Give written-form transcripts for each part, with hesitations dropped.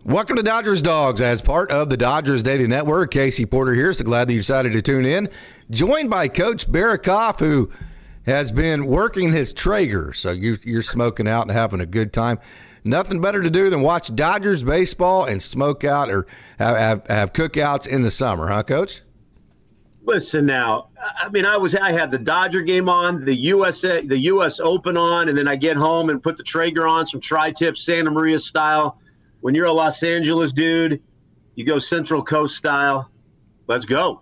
Welcome to Dodgers Dogs. As part of the Dodgers Daily Network, Casey Porter here. So glad that you decided to tune in. Joined by Coach Barrakoff, who has been working his Traeger. So you're smoking out and having a good time. Nothing better to do than watch Dodgers baseball and smoke out or have cookouts in the summer, huh, Coach? Listen now, I mean, I had the Dodger game on, the U.S. Open on, and then I get home and put the Traeger on, some tri-tip Santa Maria style. When you're a Los Angeles dude, you go Central Coast style. Let's go.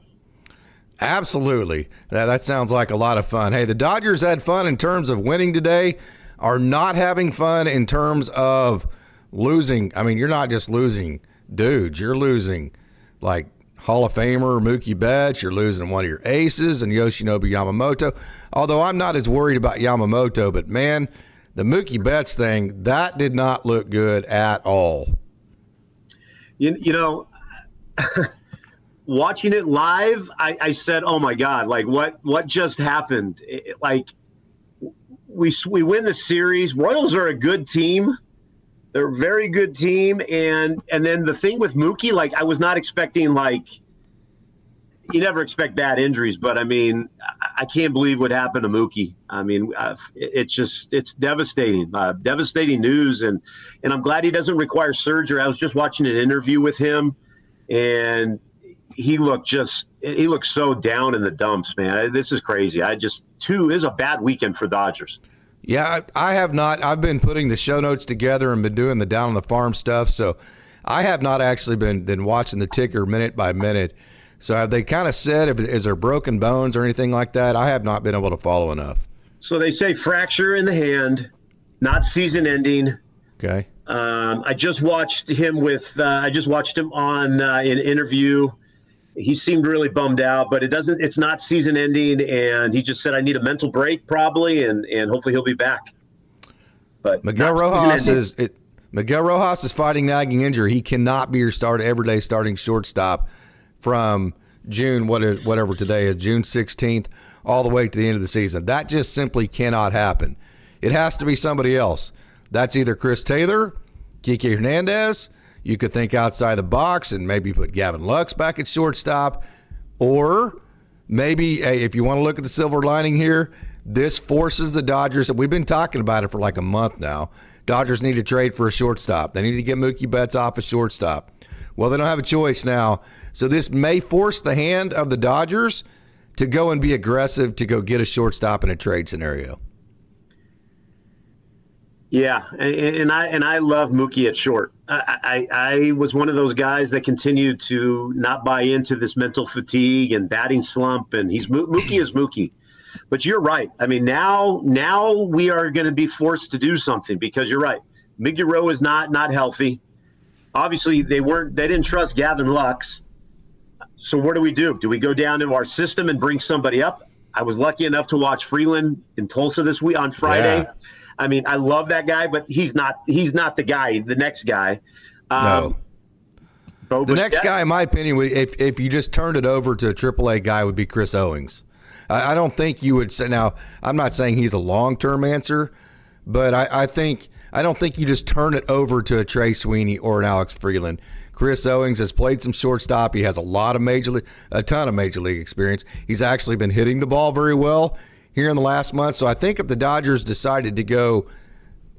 Absolutely. That sounds like a lot of fun. Hey, the Dodgers had fun in terms of winning today, are not having fun in terms of losing. I mean, you're not just losing dudes. You're losing, like, Hall of Famer MookieBetts. You're losing one of your aces and YoshinobuYamamoto. Although I'm not as worried about Yamamoto, but, man, the MookieBetts thing, that did not look good at all. You know, watching it live, I said, oh, my God, like, what just happened? We win the series. Royals are a good team. They're a very good team. And then the thing with Mookie, like, I was not expecting, like, you never expect bad injuries, but I mean, I can't believe what happened to Mookie. I mean, it's devastating, devastating news. And I'm glad he doesn't require surgery. I was just watching an interview with him, and he looked so down in the dumps, man. This is crazy. It is a bad weekend for Dodgers. Yeah, I have not. I've been putting the show notes together and been doing the down on the farm stuff. So I have not actually been watching the ticker minute by minute. So have they kind of said, is there broken bones or anything like that? I have not been able to follow enough. So they say fracture in the hand, not season ending. Okay. I just watched him on an interview. He seemed really bummed out, but it's not season ending. And he just said, I need a mental break probably. And hopefully he'll be back. But Miguel Rojas is fighting nagging injury. He cannot be your everyday starting shortstop from June, whatever today is, June 16th, all the way to the end of the season. That just simply cannot happen. It has to be somebody else. That's either Chris Taylor, Kike Hernandez. You could think outside the box and maybe put Gavin Lux back at shortstop. Or maybe, hey, if you want to look at the silver lining here, this forces the Dodgers, and we've been talking about it for like a month now, Dodgers need to trade for a shortstop. They need to get MookieBetts off a shortstop. Well, they don't have a choice now. So this may force the hand of the Dodgers to go and be aggressive to go get a shortstop in a trade scenario. Yeah, and I love Mookie at short. I was one of those guys that continued to not buy into this mental fatigue and batting slump, and Mookie is Mookie. But you're right. I mean, now we are going to be forced to do something because you're right. Miggy Rowe is not healthy. Obviously, they didn't trust Gavin Lux. So what do? Do we go down to our system and bring somebody up? I was lucky enough to watch Freeland in Tulsa this week on Friday. Yeah. I mean, I love that guy, but he's not the guy, the next guy. No. The next guy, in my opinion, if you just turned it over to a AAA guy, would be Chris Owings. I don't think you would say, now, I'm not saying he's a long-term answer, but I don't think you just turn it over to a Trey Sweeney or an Alex Freeland. Chris Owings has played some shortstop. He has a ton of major league experience. He's actually been hitting the ball very well here in the last month. So I think if the Dodgers decided to go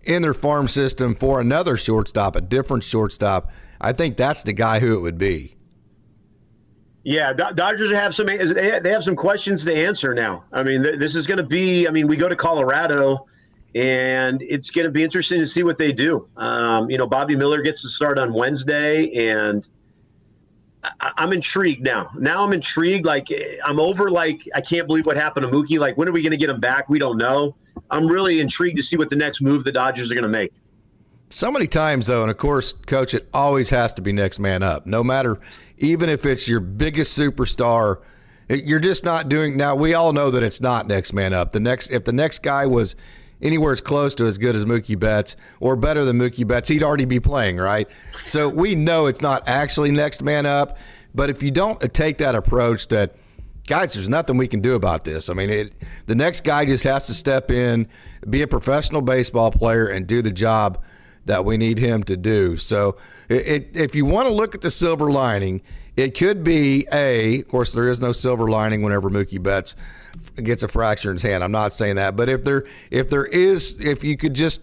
in their farm system for another shortstop, a different shortstop, I think that's the guy who it would be. Yeah, Dodgers have some questions to answer now. I mean, this is going to be. I mean, we go to Colorado. And it's going to be interesting to see what they do. Bobby Miller gets to start on Wednesday, and I'm intrigued now. Now I'm intrigued. Like, I'm over, like, I can't believe what happened to Mookie. Like, when are we going to get him back? We don't know. I'm really intrigued to see what the next move the Dodgers are going to make. So many times, though, and of course, Coach, it always has to be next man up. No matter, even if it's your biggest superstar, you're just not doing. Now, we all know that it's not next man up. If the next guy was anywhere as close to as good as MookieBetts or better than MookieBetts, he'd already be playing, right? So we know it's not actually next man up. But if you don't take that approach that, guys, there's nothing we can do about this. I mean, the next guy just has to step in, be a professional baseball player, and do the job that we need him to do. So if you want to look at the silver lining, it could be of course, there is no silver lining whenever MookieBetts gets a fracture in his hand. I'm not saying that, but if you could just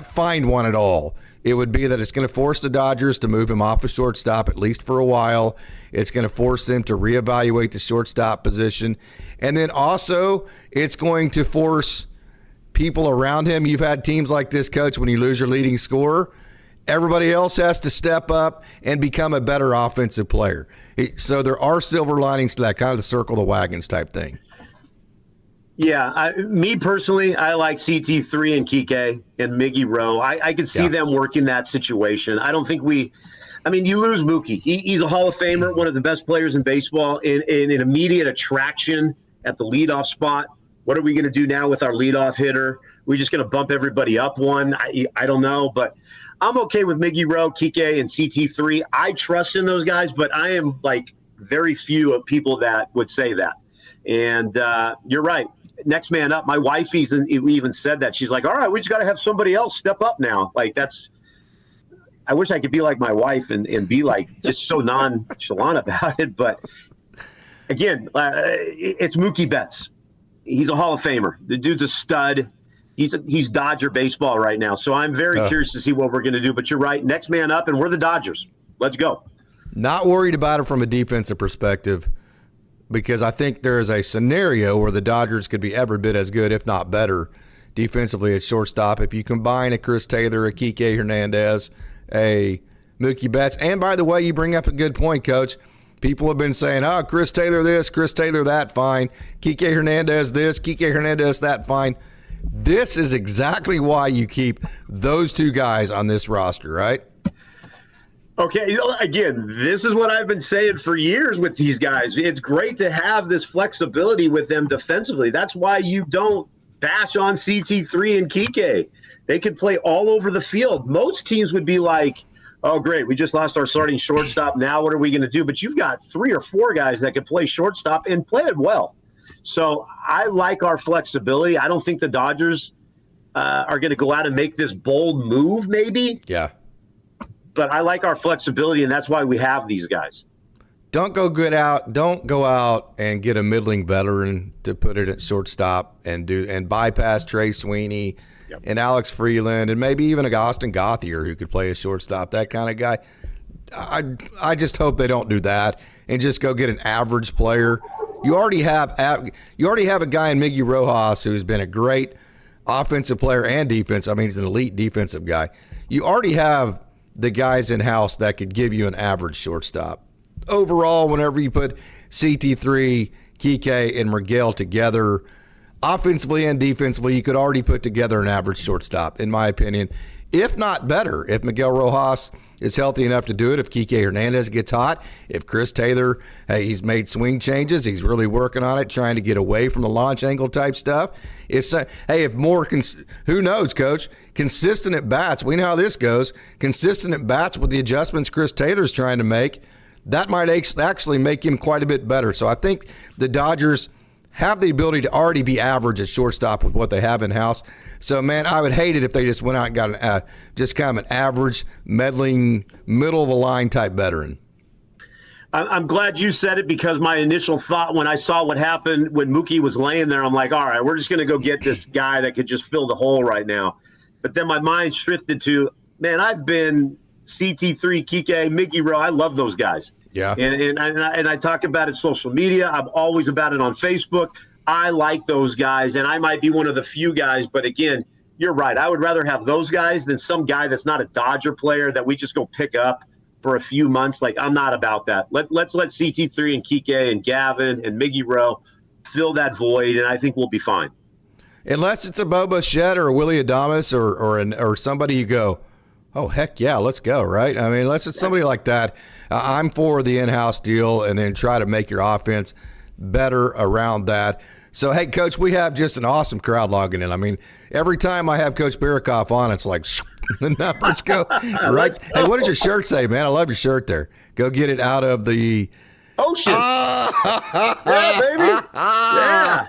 find one at all, it would be that it's going to force the Dodgers to move him off a shortstop, at least for a while. It's going to force them to reevaluate the shortstop position. And then also, it's going to force people around him. You've had teams like this, Coach, when you lose your leading scorer, everybody else has to step up and become a better offensive player. So there are silver linings to that, kind of the circle the wagons type thing. Yeah, me personally, I like CT3 and Kike and Miggy Rowe. I could see them working that situation. I don't think you lose Mookie. He's a Hall of Famer, one of the best players in baseball, in an immediate attraction at the leadoff spot. What are we going to do now with our leadoff hitter? We're just going to bump everybody up one? I don't know, but I'm okay with Miggy Rowe, Kike, and CT3. I trust in those guys, but I am like very few of people that would say that. And you're right. Next man up. My wife we even said that. She's like, all right, we just got to have somebody else step up now. Like I wish I could be like my wife and be like just so nonchalant about it. But again, it's MookieBetts. He's a Hall of Famer. The dude's a stud. He's Dodger baseball right now. So I'm very curious to see what we're going to do. But you're right. Next man up, and we're the Dodgers. Let's go. Not worried about it from a defensive perspective, because I think there is a scenario where the Dodgers could be every bit as good, if not better, defensively at shortstop. If you combine a Chris Taylor, a Kike Hernandez, a MookieBetts, and by the way, you bring up a good point, Coach. People have been saying, Chris Taylor this, Chris Taylor that, fine. Kike Hernandez this, Kike Hernandez that, fine. This is exactly why you keep those two guys on this roster, right? Okay, again, this is what I've been saying for years with these guys. It's great to have this flexibility with them defensively. That's why you don't bash on CT3 and Kike. They could play all over the field. Most teams would be like, oh, great, we just lost our starting shortstop. Now what are we going to do? But you've got 3 or 4 guys that could play shortstop and play it well. So I like our flexibility. I don't think the Dodgers are going to go out and make this bold move maybe. Yeah. But I like our flexibility, and that's why we have these guys. Don't go out and get a middling veteran to put it at shortstop and bypass Trey Sweeney and Alex Freeland and maybe even a Austin Gauthier who could play a shortstop, that kind of guy. I just hope they don't do that and just go get an average player. You already have a guy in Miggy Rojas who's been a great offensive player and defense. I mean, he's an elite defensive guy. You already have the guys in-house that could give you an average shortstop. Overall, whenever you put CT3, Kike, and Miguel together, offensively and defensively, you could already put together an average shortstop, in my opinion, if not better. If Miguel Rojas is healthy enough to do it, if Kike Hernandez gets hot, if Chris Taylor, he's made swing changes, he's really working on it, trying to get away from the launch angle type stuff. If more, who knows, Coach? Consistent at bats. We know how this goes. Consistent at bats with the adjustments Chris Taylor's trying to make, that might actually make him quite a bit better. So I think the Dodgers have the ability to already be average at shortstop with what they have in-house. So, man, I would hate it if they just went out and got just kind of an average, meddling, middle-of-the-line type veteran. I'm glad you said it, because my initial thought when I saw what happened when Mookie was laying there, I'm like, all right, we're just going to go get this guy that could just fill the hole right now. But then my mind shifted to, man, I've been CT3, Kike, Miggy Rowe. I love those guys. Yeah. And I talk about it social media. I'm always about it on Facebook. I like those guys, and I might be one of the few guys. But, again, you're right. I would rather have those guys than some guy that's not a Dodger player that we just go pick up for a few months. Like, I'm not about that. Let's let CT3 and Kike and Gavin and Miggy Rowe fill that void, and I think we'll be fine. Unless it's a Boba Shed or a Willie Adames or somebody you go, oh, heck yeah, let's go, right? I mean, unless it's somebody like that, I'm for the in-house deal and then try to make your offense better around that. So, hey, Coach, we have just an awesome crowd logging in. I mean, every time I have Coach Barakoff on, it's like the numbers go right. Hey, what does your shirt say, man? I love your shirt there. Go get it out of the ocean. Yeah, baby. Yeah.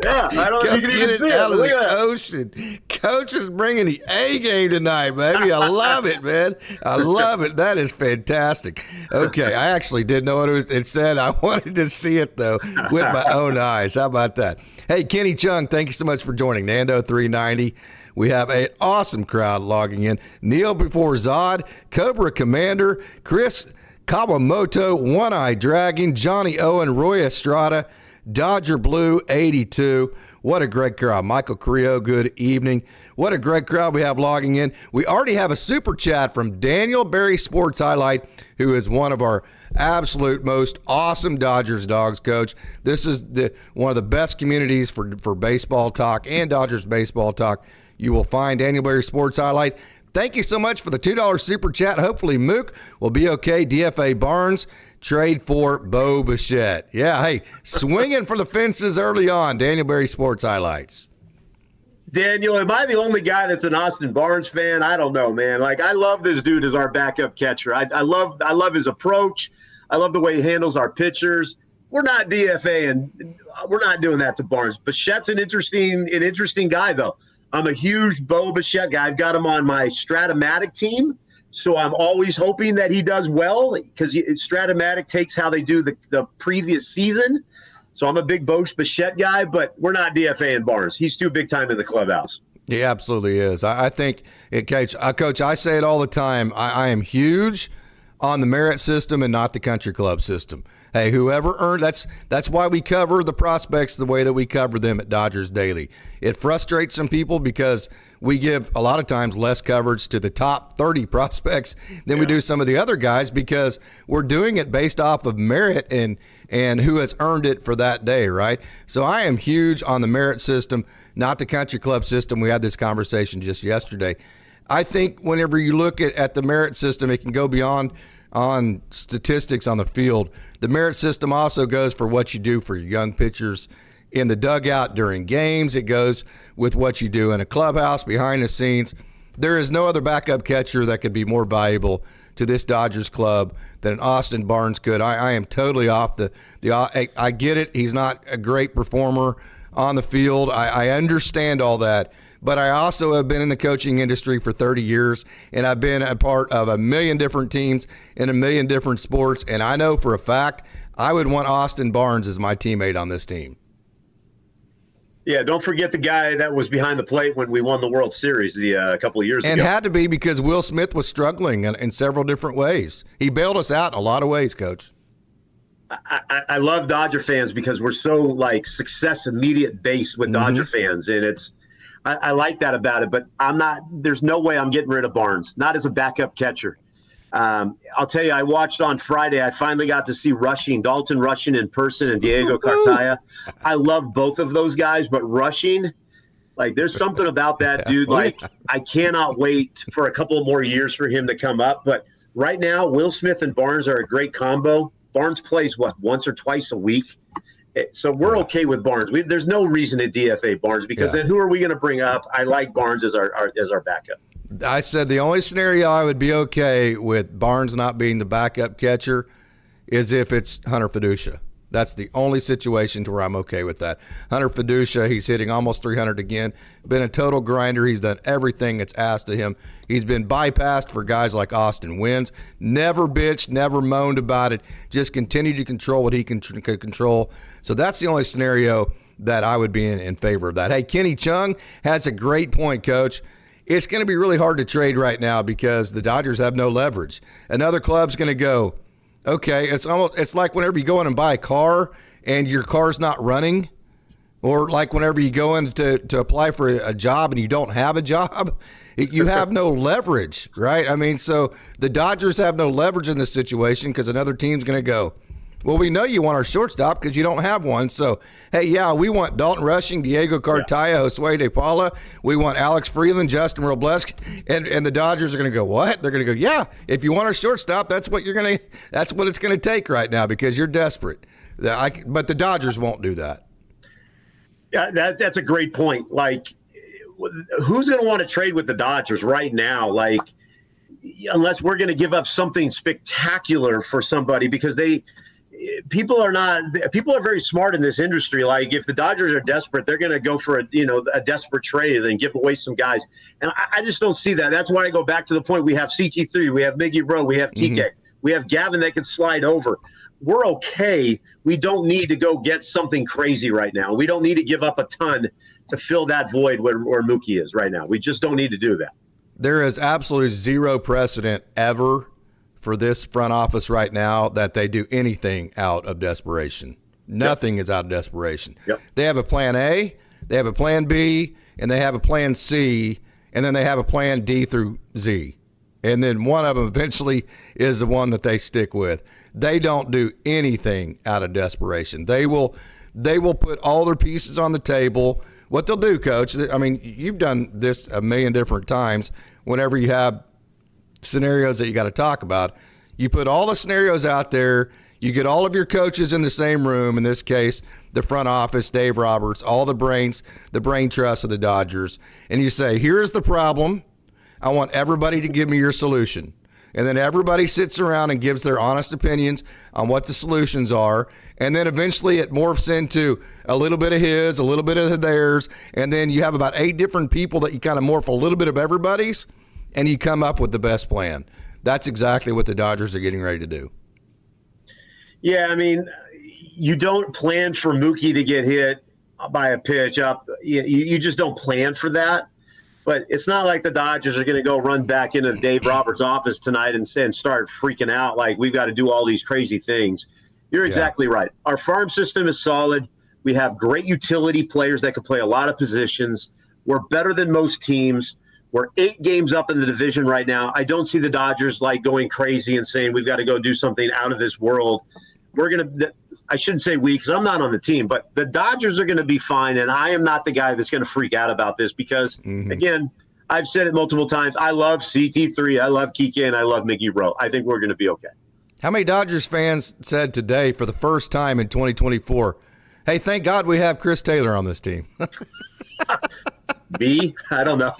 Yeah. You can even see it. out of Look at the that. ocean. Coach is bringing the A game tonight, baby. I love it, man. I love it. That is fantastic. Okay, I actually didn't know what it said. I wanted to see it, though, with my own eyes. How about that? Hey, Kenny Chung, thank you so much for joining. Nando 390. We have an awesome crowd logging in. Neil before Zod, Cobra Commander, Chris Kawamoto, One Eye Dragon, Johnny Owen, Roy Estrada, Dodger Blue 82. What a great crowd. Michael Creo, good evening. What a great crowd we have logging in. We already have a super chat from Daniel Berry Sports Highlight, who is one of our absolute most awesome Dodgers dogs, Coach. This is one of the best communities for baseball talk and Dodgers baseball talk. You will find Daniel Berry Sports Highlight. Thank you so much for the $2 super chat. Hopefully Mook will be okay. DFA Barnes, trade for Bo Bichette. Yeah, hey, swinging for the fences early on. Daniel Berry Sports Highlights. Daniel, am I the only guy that's an Austin Barnes fan? I don't know, man. Like, I love this dude as our backup catcher. I love his approach. I love the way he handles our pitchers. We're not DFA, and we're not doing that to Barnes. Bichette's an interesting guy, though. I'm a huge Bo Bichette guy. I've got him on my Stratomatic team, so I'm always hoping that he does well because Stratomatic takes how they do the previous season. So I'm a big Bo Bichette guy, but we're not DFA-ing Barnes. He's too big time in the clubhouse. He absolutely is. I think, Coach, I say it all the time. I am huge on the merit system and not the country club system. Hey, whoever earned, that's why we cover the prospects the way that we cover them at Dodgers Daily. It frustrates some people because we give a lot of times less coverage to the top 30 prospects than we do some of the other guys because we're doing it based off of merit and who has earned it for that day, right? So I am huge on the merit system, not the country club system. We had this conversation just yesterday. I think whenever you look at the merit system, it can go beyond on statistics on the field. The merit system also goes for what you do for your young pitchers in the dugout during games. It goes with what you do in a clubhouse, behind the scenes. There is no other backup catcher that could be more valuable to this Dodgers club than Austin Barnes could. I am totally off I get it. He's not a great performer on the field. I understand all that. But I also have been in the coaching industry for 30 years, and I've been a part of a million different teams in a million different sports, and I know for a fact I would want Austin Barnes as my teammate on this team. Yeah, don't forget the guy that was behind the plate when we won the World Series a couple of years ago. And had to be because Will Smith was struggling in several different ways. He bailed us out in a lot of ways, Coach. I love Dodger fans because we're so, success immediate based with Dodger fans, and I like that about it, but there's no way I'm getting rid of Barnes, not as a backup catcher. I'll tell you, I watched on Friday, I finally got to see Dalton Rushing in person and DiegoCartaya. I love both of those guys, but Rushing, there's something about that dude. I cannot wait for a couple more years for him to come up. But right now, Will Smith and Barnes are a great combo. Barnes plays, once or twice a week? So we're okay with Barnes. There's no reason to DFA Barnes because then who are we going to bring up? I like Barnes as our backup. I said the only scenario I would be okay with Barnes not being the backup catcher is if it's Hunter Fiducia. That's the only situation to where I'm okay with that. Hunter Fiducia, he's hitting almost 300 again. Been a total grinder. He's done everything that's asked of him. He's been bypassed for guys like Austin Wynns. Never bitched, never moaned about it. Just continued to control what he can control. So that's the only scenario that I would be in favor of that. Hey, Kenny Chung has a great point, Coach. It's going to be really hard to trade right now because the Dodgers have no leverage. Another club's going to go, okay, it's like whenever you go in and buy a car and your car's not running, or like whenever you go in to apply for a job and you don't have a job, you have no leverage, right? I mean, so the Dodgers have no leverage in this situation because another team's going to go, well, we know you want our shortstop because you don't have one. So, hey, yeah, we want Dalton Rushing, DiegoCartaya, JosueDePaula. We want Alex Freeland, Justin Robles, and the Dodgers are going to go, what? They're going to go, yeah, if you want our shortstop, that's what it's going to take right now because you're desperate. But the Dodgers won't do that. Yeah, that's a great point. Who's going to want to trade with the Dodgers right now? Unless we're going to give up something spectacular for somebody because people are very smart in this industry. Like if the Dodgers are desperate, they're going to go for a desperate trade and give away some guys. And I just don't see that. That's why I go back to the point. We have CT3, we have Miggy Rowe, we have TK, we have Gavin that can slide over. We're okay. We don't need to go get something crazy right now. We don't need to give up a ton to fill that void where Mookie is right now. We just don't need to do that. There is absolutely zero precedent ever for this front office right now that they do anything out of desperation. Nothing is out of desperation. Yep. They have a plan A, they have a plan B, and they have a plan C, and then they have a plan D through Z. And then one of them eventually is the one that they stick with. They don't do anything out of desperation. They will put all their pieces on the table. What they'll do, Coach, I mean, you've done this a million different times whenever you have scenarios that you got to talk about. You put all the scenarios out there. You get all of your coaches in the same room, in this case, the front office, Dave Roberts, all the brain trust of the Dodgers, and you say, here's the problem. I want everybody to give me your solution. And then everybody sits around and gives their honest opinions on what the solutions are. And then eventually it morphs into a little bit of his, a little bit of theirs. And then you have about 8 different people that you kind of morph a little bit of everybody's, and you come up with the best plan. That's exactly what the Dodgers are getting ready to do. Yeah, I mean, you don't plan for Mookie to get hit by a pitch up. You just don't plan for that. But it's not like the Dodgers are going to go run back into Dave Roberts' office tonight and start freaking out like we've got to do all these crazy things. You're exactly right. Our farm system is solid. We have great utility players that can play a lot of positions. We're better than most teams. We're 8 games up in the division right now. I don't see the Dodgers like going crazy and saying we've got to go do something out of this world. I shouldn't say we because I'm not on the team, but the Dodgers are going to be fine, and I am not the guy that's going to freak out about this because, again, I've said it multiple times. I love CT3, I love Kike, and I love Miggy Rowe. I think we're going to be okay. How many Dodgers fans said today for the first time in 2024, hey, thank God we have Chris Taylor on this team? Me? I don't know.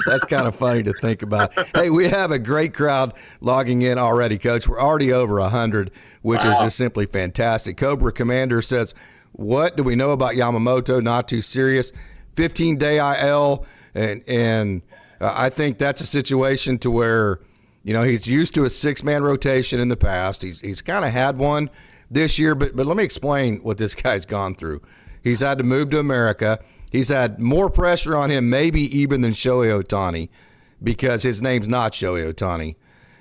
That's kind of funny to think about. Hey, we have a great crowd logging in already, Coach. We're already over 100, which is just simply fantastic. Cobra Commander says, what do we know about Yamamoto? Not too serious. 15-day IL, and I think that's a situation to where, he's used to a 6-man rotation in the past. He's kind of had one this year, but let me explain what this guy's gone through. He's had to move to America. He's had more pressure on him maybe even than Shohei Ohtani because his name's not Shohei Ohtani.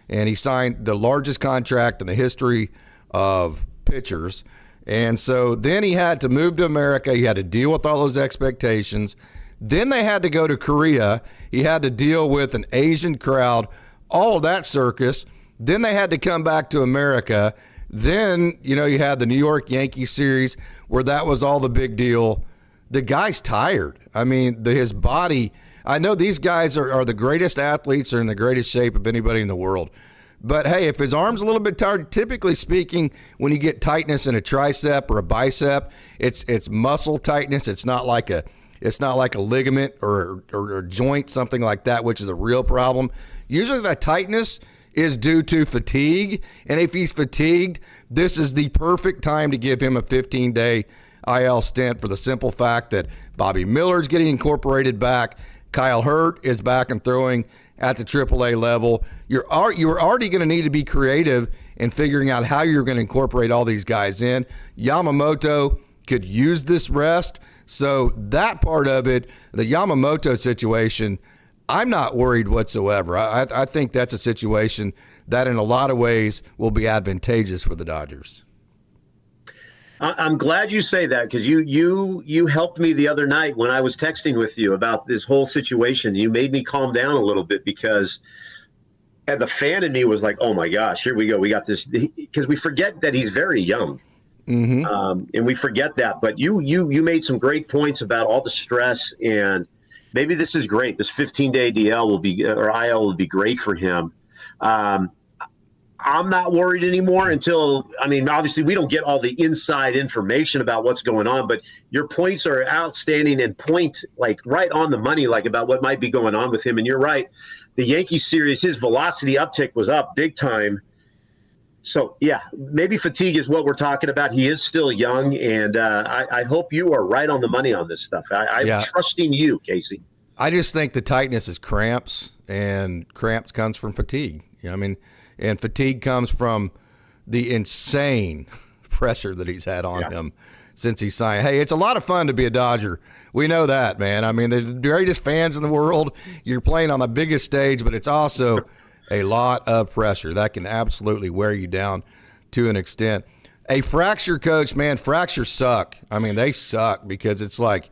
And he signed the largest contract in the history of pitchers. And so then he had to move to America. He had to deal with all those expectations. Then they had to go to Korea. He had to deal with an Asian crowd, all of that circus. Then they had to come back to America. Then, you had the New York Yankees series where that was all the big deal. The guy's tired. I mean, his body, I know these guys are the greatest athletes, are in the greatest shape of anybody in the world. But, hey, if his arm's a little bit tired, typically speaking, when you get tightness in a tricep or a bicep, it's muscle tightness. It's not like a ligament or a joint, something like that, which is a real problem. Usually that tightness is due to fatigue, and if he's fatigued, this is the perfect time to give him a 15-day IL stint for the simple fact that Bobby Miller's getting incorporated back. Kyle Hurt is back and throwing at the AAA level. You're already going to need to be creative in figuring out how you're going to incorporate all these guys in. Yamamoto could use this rest. So that part of it, the Yamamoto situation, I'm not worried whatsoever. I think that's a situation that in a lot of ways will be advantageous for the Dodgers. I'm glad you say that because you helped me the other night when I was texting with you about this whole situation. You made me calm down a little bit because the fan in me was like, oh my gosh, here we go. We got this, because we forget that he's very young. And we forget that. But you made some great points about all the stress, and maybe this is great. This 15-day IL will be great for him. I'm not worried anymore until, obviously we don't get all the inside information about what's going on, but your points are outstanding and point like right on the money, like about what might be going on with him. And you're right. The Yankees series, his velocity uptick was up big time. So, yeah, maybe fatigue is what we're talking about. He is still young, and I hope you are right on the money on this stuff. I'm trusting you, Casey. I just think the tightness is cramps, and cramps comes from fatigue. You know what I mean? And fatigue comes from the insane pressure that he's had on him since he signed. Hey, it's a lot of fun to be a Dodger. We know that, man. I mean, they're the greatest fans in the world. You're playing on the biggest stage, but it's also a lot of pressure. That can absolutely wear you down to an extent. A fracture, coach, man, fractures suck. I mean, they suck because it's like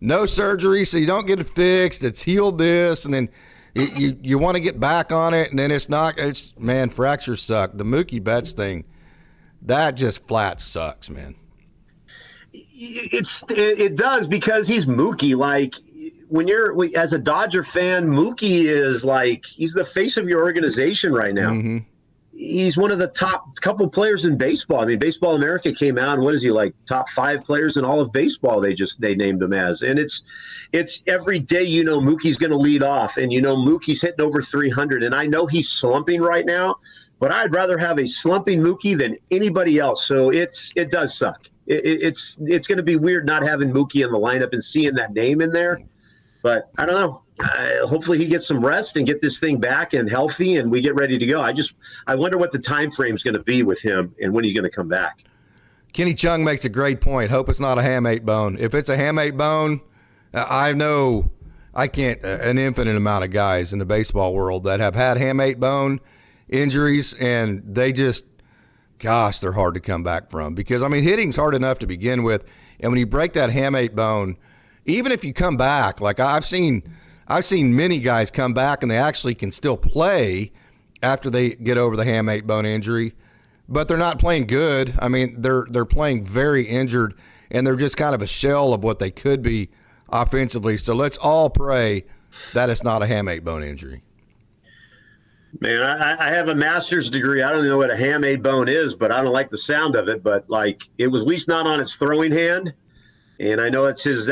no surgery, so you don't get it fixed. It's healed this, and then you want to get back on it, and then it's not. Man, fractures suck. The MookieBetts thing, that just flat sucks, man. It does because he's Mookie. Like when as a Dodger fan, Mookie is like he's the face of your organization right now. Mm-hmm. He's one of the top couple players in baseball. I mean, Baseball America came out, and what is he, like top 5 players in all of baseball? They named him as, and it's every day. You know, Mookie's going to lead off, and you know Mookie's hitting over 300. And I know he's slumping right now, but I'd rather have a slumping Mookie than anybody else. So it does suck. It's going to be weird not having Mookie in the lineup and seeing that name in there. But I don't know. Hopefully he gets some rest and get this thing back and healthy, and we get ready to go. I wonder what the time frame is going to be with him and when he's going to come back. Kenny Chung makes a great point. Hope it's not a hamate bone. If it's a hamate bone, I know I can't an infinite amount of guys in the baseball world that have had hamate bone injuries, and they just, gosh, they're hard to come back from because, I mean, hitting's hard enough to begin with, and when you break that hamate bone, even if you come back, like I've seen many guys come back and they actually can still play after they get over the hamate bone injury, but they're not playing good. I mean, they're playing very injured, and they're just kind of a shell of what they could be offensively. So let's all pray that it's not a hamate bone injury. Man, I have a master's degree. I don't know what a hamate bone is, but I don't like the sound of it. But like, it was at least not on its throwing hand, and I know it's his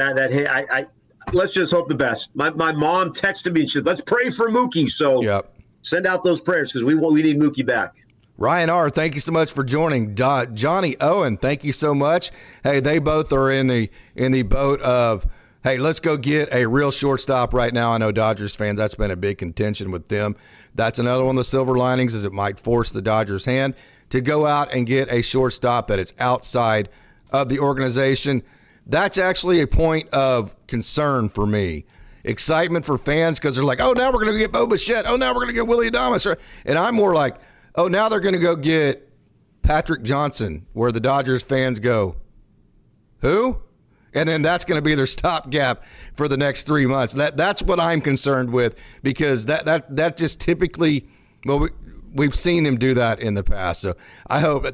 let's just hope the best. My mom texted me and said, "Let's pray for Mookie." So Send out those prayers because we need Mookie back. Ryan R., thank you so much for joining. Johnny Owen, thank you so much. Hey, they both are in the boat of, hey, let's go get a real shortstop right now. I know Dodgers fans, that's been a big contention with them. That's another one of the silver linings, is it might force the Dodgers' hand to go out and get a shortstop that is outside of the organization. That's actually a point of concern for me. Excitement for fans because they're like, oh, now we're going to get Bo Bichette. Oh, now we're going to get Willie Adames. And I'm more like, oh, now they're going to go get Patrick Johnson, where the Dodgers fans go, who? And then that's going to be their stopgap for the next 3 months. That's what I'm concerned with, because that just typically, well, we've seen him do that in the past. So I hope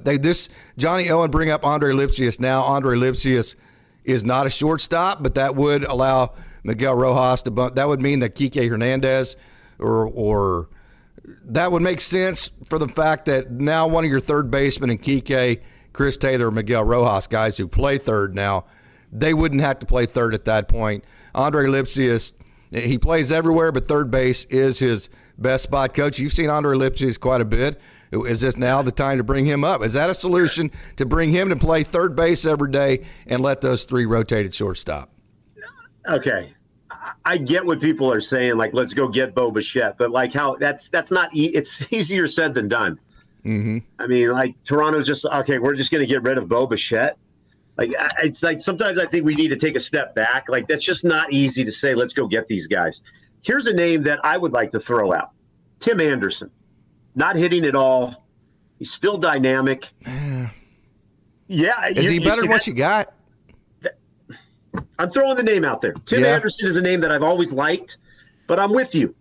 Johnny Owen bring up Andre Lipsius now. Andre Lipsius is not a shortstop, but that would allow Miguel Rojas to bunt. That would mean that Kike Hernandez or that would make sense for the fact that now one of your third basemen in Kike, Chris Taylor, Miguel Rojas, guys who play third now, they wouldn't have to play third at that point. Andre Lipsius, he plays everywhere, but third base is his best spot. Coach, you've seen Andre Lipsius quite a bit. Is this now the time to bring him up? Is that a solution to bring him to play third base every day and let those 3 rotate at shortstop? Okay. I get what people are saying, like, let's go get Bo Bichette, but like how that's not it's easier said than done. Mm-hmm. I mean, like, Toronto's just, okay, we're just going to get rid of Bo Bichette. Like, it's like sometimes I think we need to take a step back. Like, that's just not easy to say, let's go get these guys. Here's a name that I would like to throw out. Tim Anderson. Not hitting at all. He's still dynamic. Yeah. Is he better than what you got? I'm throwing the name out there. Tim Anderson is a name that I've always liked, but I'm with you.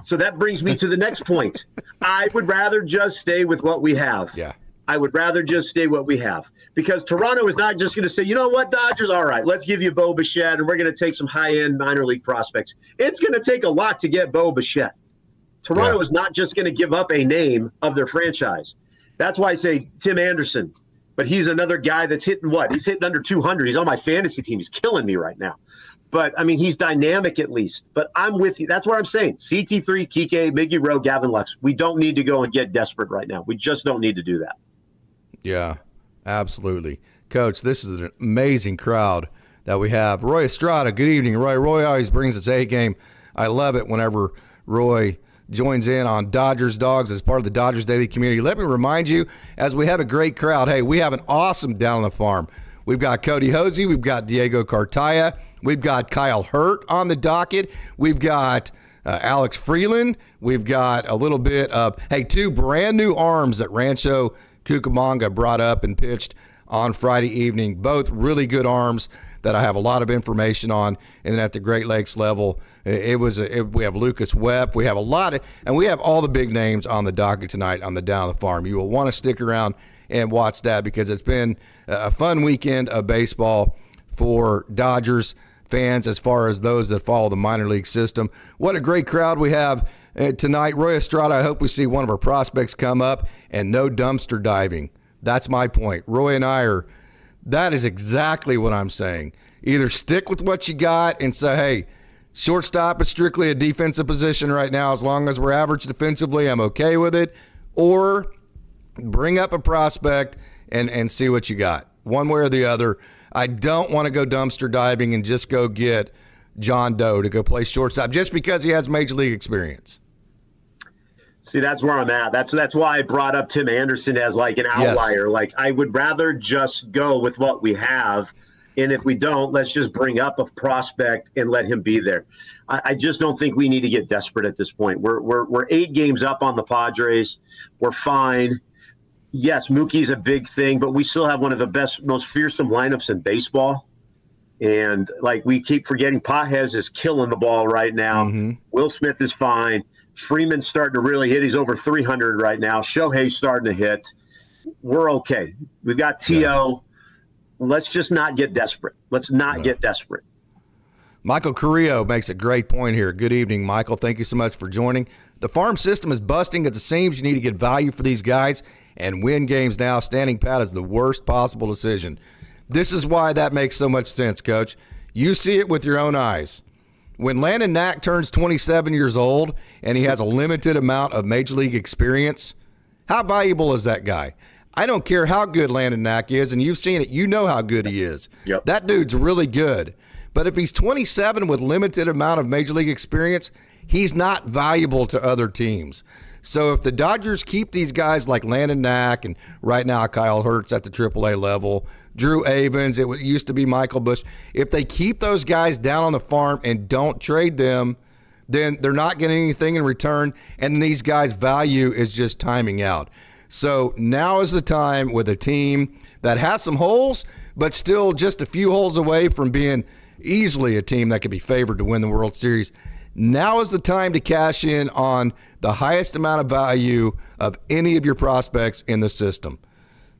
So that brings me to the next point. I would rather just stay with what we have. Yeah. I would rather just stay what we have, because Toronto is not just going to say, you know what, Dodgers, all right, let's give you Bo Bichette and we're going to take some high-end minor league prospects. It's going to take a lot to get Bo Bichette. Toronto is not just going to give up a name of their franchise. That's why I say Tim Anderson. but he's another guy that's hitting what? He's hitting under 200. He's on my fantasy team. He's killing me right now. But, I mean, he's dynamic at least. But I'm with you. That's what I'm saying. CT3, Kike, Miggy Rowe, Gavin Lux. We don't need to go and get desperate right now. We just don't need to do that. Yeah, absolutely. Coach, this is an amazing crowd that we have. Roy Estrada, good evening, Roy. Roy always brings his A game. I love it whenever Roy joins in on Dodgers Dogs as part of the Dodgers Daily community. Let me remind you, as we have a great crowd, hey, we have an awesome down on the farm. We've got Cody Hosey. We've got DiegoCartaya. We've got Kyle Hurt on the docket. We've got Alex Freeland. We've got a little bit of, two brand new arms that Rancho Cucamonga brought up and pitched on Friday evening. Both really good arms that I have a lot of information on. And then at the Great Lakes level, we have Lucas Webb. We have a lot of, and we have all the big names on the docket tonight on the Down on the Farm. You will want to stick around and watch that because it's been a fun weekend of baseball for Dodgers fans as far as those that follow the minor league system. What a great crowd we have tonight. Roy Estrada, I hope we see one of our prospects come up, and no dumpster diving. That's my point. Roy and I that is exactly what I'm saying. Either stick with what you got and say, hey, shortstop is strictly a defensive position right now. As long as we're average defensively, I'm okay with it. Or bring up a prospect and see what you got. One way or the other. I don't want to go dumpster diving and just go get John Doe to go play shortstop just because he has major league experience. See, that's where I'm at. That's why I brought up Tim Anderson as like an outlier. Yes. Like, I would rather just go with what we have. And if we don't, let's just bring up a prospect and let him be there. I just don't think we need to get desperate at this point. We're 8 games up on the Padres. We're fine. Yes, Mookie's a big thing, but we still have one of the best, most fearsome lineups in baseball. And like we keep forgetting, Pages is killing the ball right now. Mm-hmm. Will Smith is fine. Freeman's starting to really hit. He's over 300 right now. Shohei's starting to hit. We're okay. We've got T.O. Let's just not get desperate. Let's not get desperate. Michael Carrillo makes a great point here. Good evening, Michael. Thank you so much for joining. The farm system is busting at the seams. You need to get value for these guys and win games now. Standing pat is the worst possible decision. This is why that makes so much sense, Coach. You see it with your own eyes. When Landon Knack turns 27 years old and he has a limited amount of major league experience, how valuable is that guy? I don't care how good Landon Knack is, and you've seen it. You know how good he is. Yep. That dude's really good. But if he's 27 with limited amount of major league experience, he's not valuable to other teams. So if the Dodgers keep these guys like Landon Knack, and right now Kyle Hurts at the AAA level, Drew Avens, it used to be Michael Busch, if they keep those guys down on the farm and don't trade them, then they're not getting anything in return, and these guys' value is just timing out. So now is the time with a team that has some holes, but still just a few holes away from being easily a team that could be favored to win the World Series. Now is the time to cash in on the highest amount of value of any of your prospects in the system.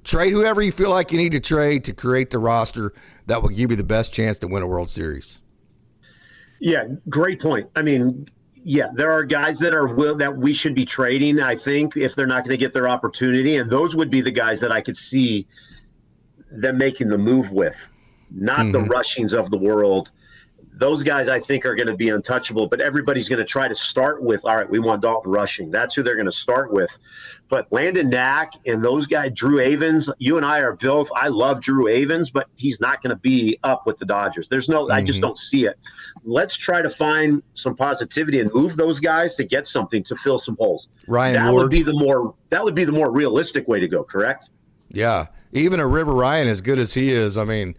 Trade whoever you feel like you need to trade to create the roster that will give you the best chance to win a World Series. Yeah, great point. I mean, yeah, there are guys that we should be trading, I think, if they're not going to get their opportunity. And those would be the guys that I could see them making the move with, not the Rushings of the world. Those guys, I think, are going to be untouchable, but everybody's going to try to start with, all right, we want Dalton Rushing. That's who they're going to start with. But Landon Knack and those guys, Drew Avens, you and I are both, I love Drew Avens, but he's not going to be up with the Dodgers. There's no, I just don't see it. Let's try to find some positivity and move those guys to get something to fill some holes. That would be the more realistic way to go, correct? Yeah. Even a River Ryan, as good as he is, I mean,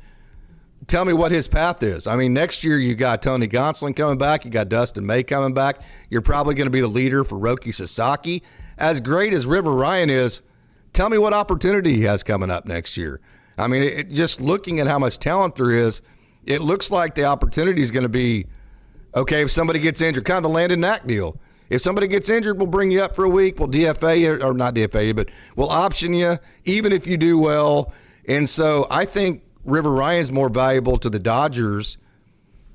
tell me what his path is. I mean, next year you got Tony Gonsolin coming back. You got Dustin May coming back. You're probably going to be the leader for Roki Sasaki. As great as River Ryan is, tell me what opportunity he has coming up next year. I mean, just looking at how much talent there is, it looks like the opportunity is going to be, okay, if somebody gets injured, kind of the Landon Knack deal. If somebody gets injured, we'll bring you up for a week. We'll DFA you, or not DFA you, but we'll option you, even if you do well. And so I think River Ryan's more valuable to the Dodgers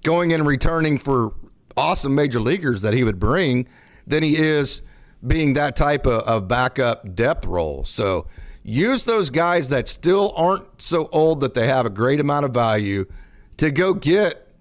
going in and returning for awesome major leaguers that he would bring than he is being that type of backup depth role. So use those guys that still aren't so old that they have a great amount of value to go get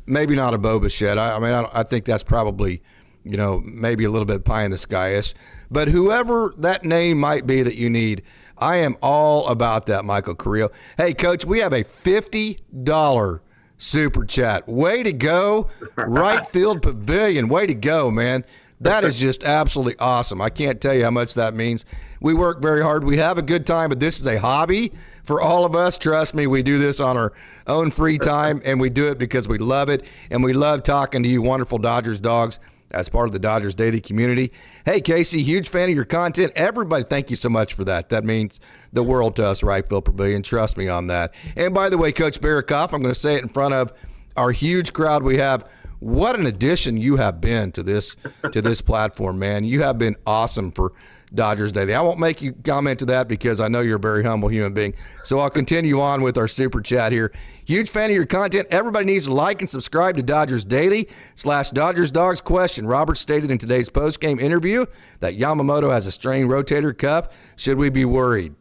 maybe not a Bo Bichette. I think that's probably, maybe a little bit pie in the sky-ish. But whoever that name might be that you need, I am all about that, Michael Carrillo. Hey, Coach, we have a $50 super chat. Way to go. Right Field Pavilion. Way to go, man. That is just absolutely awesome. I can't tell you how much that means. We work very hard. We have a good time, but this is a hobby for all of us. Trust me, we do this on our own free time, and we do it because we love it, and we love talking to you wonderful Dodgers dogs as part of the Dodgers Daily community. Hey, Casey, huge fan of your content. Everybody, thank you so much for that. That means the world to us, Right Field Pavilion. Trust me on that. And by the way, Coach Barrakoff, I'm going to say it in front of our huge crowd we have. What an addition you have been to this platform, man. You have been awesome for Dodgers Daily. I won't make you comment to that because I know you're a very humble human being. So I'll continue on with our super chat here. Huge fan of your content. Everybody needs to like and subscribe to Dodgers Daily /Dodgers Dogs question. Robert stated in today's post-game interview that Yamamoto has a strained rotator cuff. Should we be worried?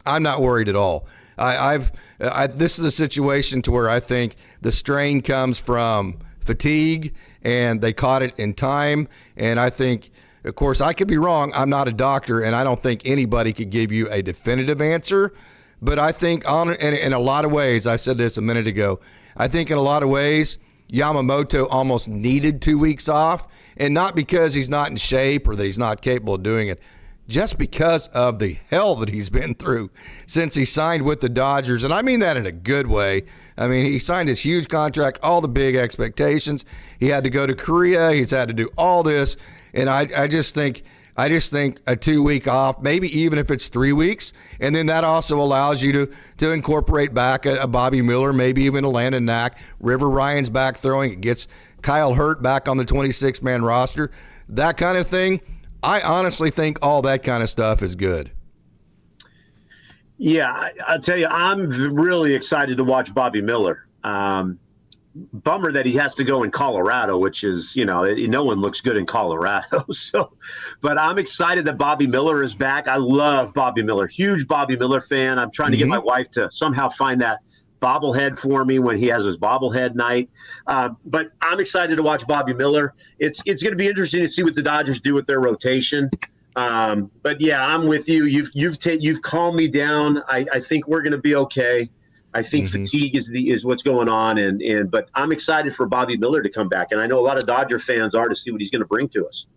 I'm not worried at all. This is a situation to where I think the strain comes from fatigue, and they caught it in time. And I think, of course, I could be wrong. I'm not a doctor, and I don't think anybody could give you a definitive answer. But I think in a lot of ways, I said this a minute ago, I think in a lot of ways, Yamamoto almost needed 2 weeks off, and not because he's not in shape or that he's not capable of doing it, just because of the hell that he's been through since he signed with the Dodgers. And I mean that in a good way. I mean, he signed this huge contract, all the big expectations. He had to go to Korea. He's had to do all this. And I just think a 2 week off, maybe even if it's 3 weeks, and then that also allows you to incorporate back a Bobby Miller, maybe even a Landon Knack. River Ryan's back throwing. It gets Kyle Hurt back on the 26-man roster. That kind of thing. I honestly think all that kind of stuff is good. Yeah, I'll tell you, I'm really excited to watch Bobby Miller. Bummer that he has to go in Colorado, which is, no one looks good in Colorado. But I'm excited that Bobby Miller is back. I love Bobby Miller, huge Bobby Miller fan. I'm trying to get my wife to somehow find that bobblehead for me when he has his bobblehead night. But I'm excited to watch Bobby Miller. It's going to be interesting to see what the Dodgers do with their rotation. But yeah, I'm with you. You've calmed me down. I think we're going to be okay. I think fatigue is what's going on, but I'm excited for Bobby Miller to come back, and I know a lot of Dodger fans are, to see what he's going to bring to us.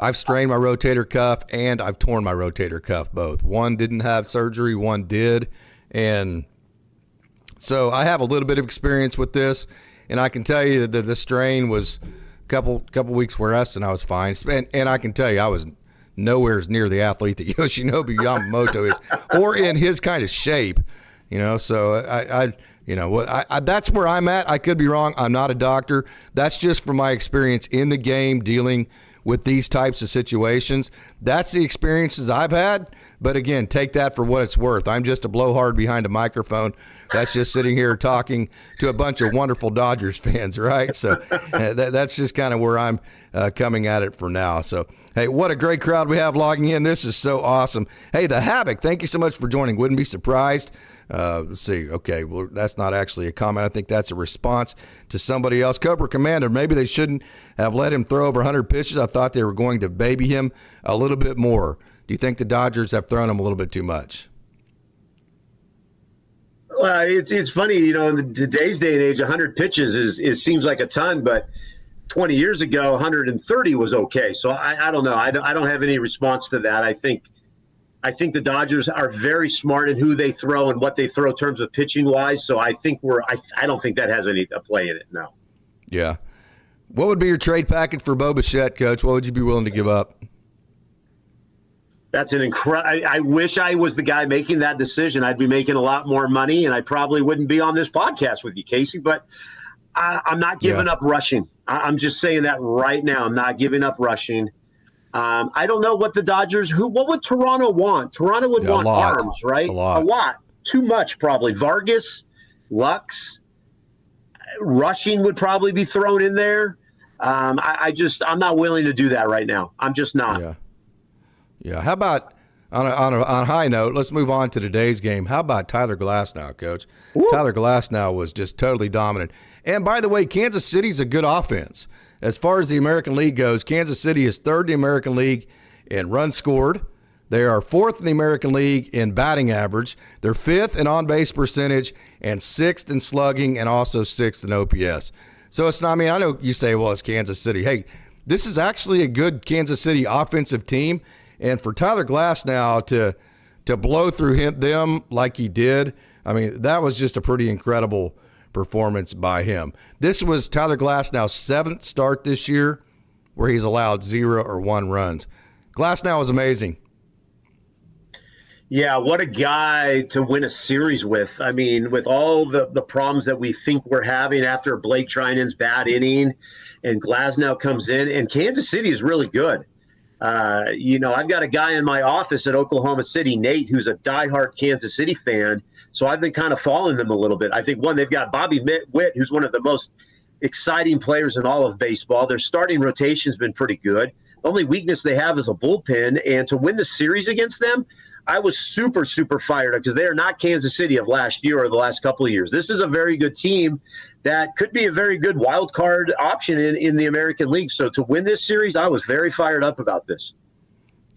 I've strained my rotator cuff and I've torn my rotator cuff both. One didn't have surgery, one did, and so I have a little bit of experience with this, and I can tell you that the strain was a couple weeks rest, and I was fine. And I can tell you I was nowhere near the athlete that YoshinobuYamamoto is, or in his kind of shape. So I that's where I'm at. I could be wrong. I'm not a doctor. That's just from my experience in the game dealing with these types of situations. That's the experiences I've had. But again, take that for what it's worth. I'm just a blowhard behind a microphone. That's just sitting here talking to a bunch of wonderful Dodgers fans, right? So that's just kind of where I'm coming at it for now. So, hey, what a great crowd we have logging in. This is so awesome. Hey, the Havoc, thank you so much for joining. Wouldn't be surprised. Let's see. Okay, well, that's not actually a comment. I think that's a response to somebody else. Cobra Commander, maybe they shouldn't have let him throw over 100 pitches. I thought they were going to baby him a little bit more. Do you think the Dodgers have thrown him a little bit too much? Well, it's funny, in today's day and age, 100 pitches seems like a ton, but 20 years ago, 130 was okay. So I don't know. I don't have any response to that. I think the Dodgers are very smart in who they throw and what they throw in terms of pitching wise. So I don't think that has any play in it. No. Yeah. What would be your trade package for Bo Bichette, Coach? What would you be willing to give up? That's an incredible. I wish I was the guy making that decision. I'd be making a lot more money, and I probably wouldn't be on this podcast with you, Casey. But I'm not giving up rushing. I'm just saying that right now. I'm not giving up rushing. I don't know what the Dodgers. What would Toronto want? Toronto would want arms, right? A lot. Too much, probably. Vargas, Lux, rushing would probably be thrown in there. I'm not willing to do that right now. I'm just not. Yeah. How about On a high note, let's move on to today's game. How about Tyler Glasnow, Coach? Woo. Tyler Glasnow was just totally dominant. And by the way, Kansas City's a good offense. As far as the American League goes, Kansas City is third in the American League in runs scored. They are fourth in the American League in batting average. They're fifth in on-base percentage and sixth in slugging and also sixth in OPS. So it's not, I mean, I know you say, well, it's Kansas City. Hey, this is actually a good Kansas City offensive team. And for Tyler Glasnow to blow through them like he did, I mean, that was just a pretty incredible performance by him. This was Tyler Glasnow's seventh start this year where he's allowed 0 or 1 runs. Glasnow is amazing. Yeah, what a guy to win a series with. I mean, with all the problems that we think we're having after Blake Treinen's bad inning and Glasnow comes in, and Kansas City is really good. I've got a guy in my office at Oklahoma City, Nate, who's a diehard Kansas City fan. So I've been kind of following them a little bit. I think, one, they've got Bobby Witt, who's one of the most exciting players in all of baseball. Their starting rotation's been pretty good. The only weakness they have is a bullpen. And to win the series against them, I was super, super fired up because they are not Kansas City of last year or the last couple of years. This is a very good team that could be a very good wild card option in the American League. So to win this series, I was very fired up about this.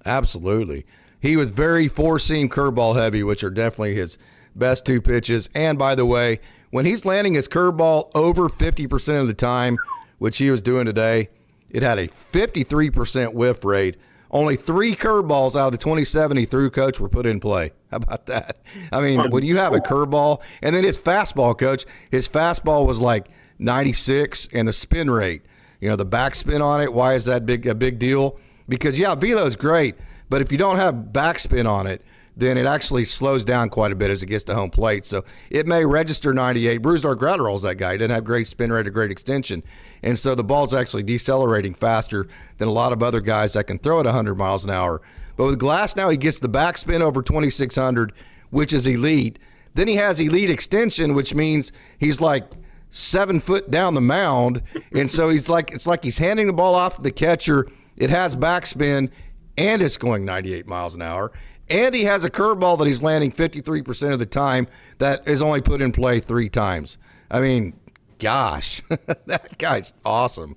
Absolutely. He was very four-seam curveball heavy, which are definitely his best 2 pitches. And by the way, when he's landing his curveball over 50% of the time, which he was doing today, it had a 53% whiff rate. Only 3 curveballs out of the 27 he threw, Coach, were put in play. How about that? I mean, when you have a curveball, and then his fastball, Coach, his fastball was like 96, and the spin rate, the backspin on it, why is that a big deal? Because, yeah, velo's great, but if you don't have backspin on it, then it actually slows down quite a bit as it gets to home plate. So it may register 98. Brusdar Gratterall's that guy. He didn't have great spin rate or great extension. And so the ball's actually decelerating faster than a lot of other guys that can throw it 100 miles an hour. But with Glasnow, he gets the backspin over 2,600, which is elite. Then he has elite extension, which means he's like 7 foot down the mound. And so it's like he's handing the ball off to the catcher. It has backspin, and it's going 98 miles an hour. And he has a curveball that he's landing 53% of the time that is only put in play 3 times. I mean, gosh, that guy's awesome.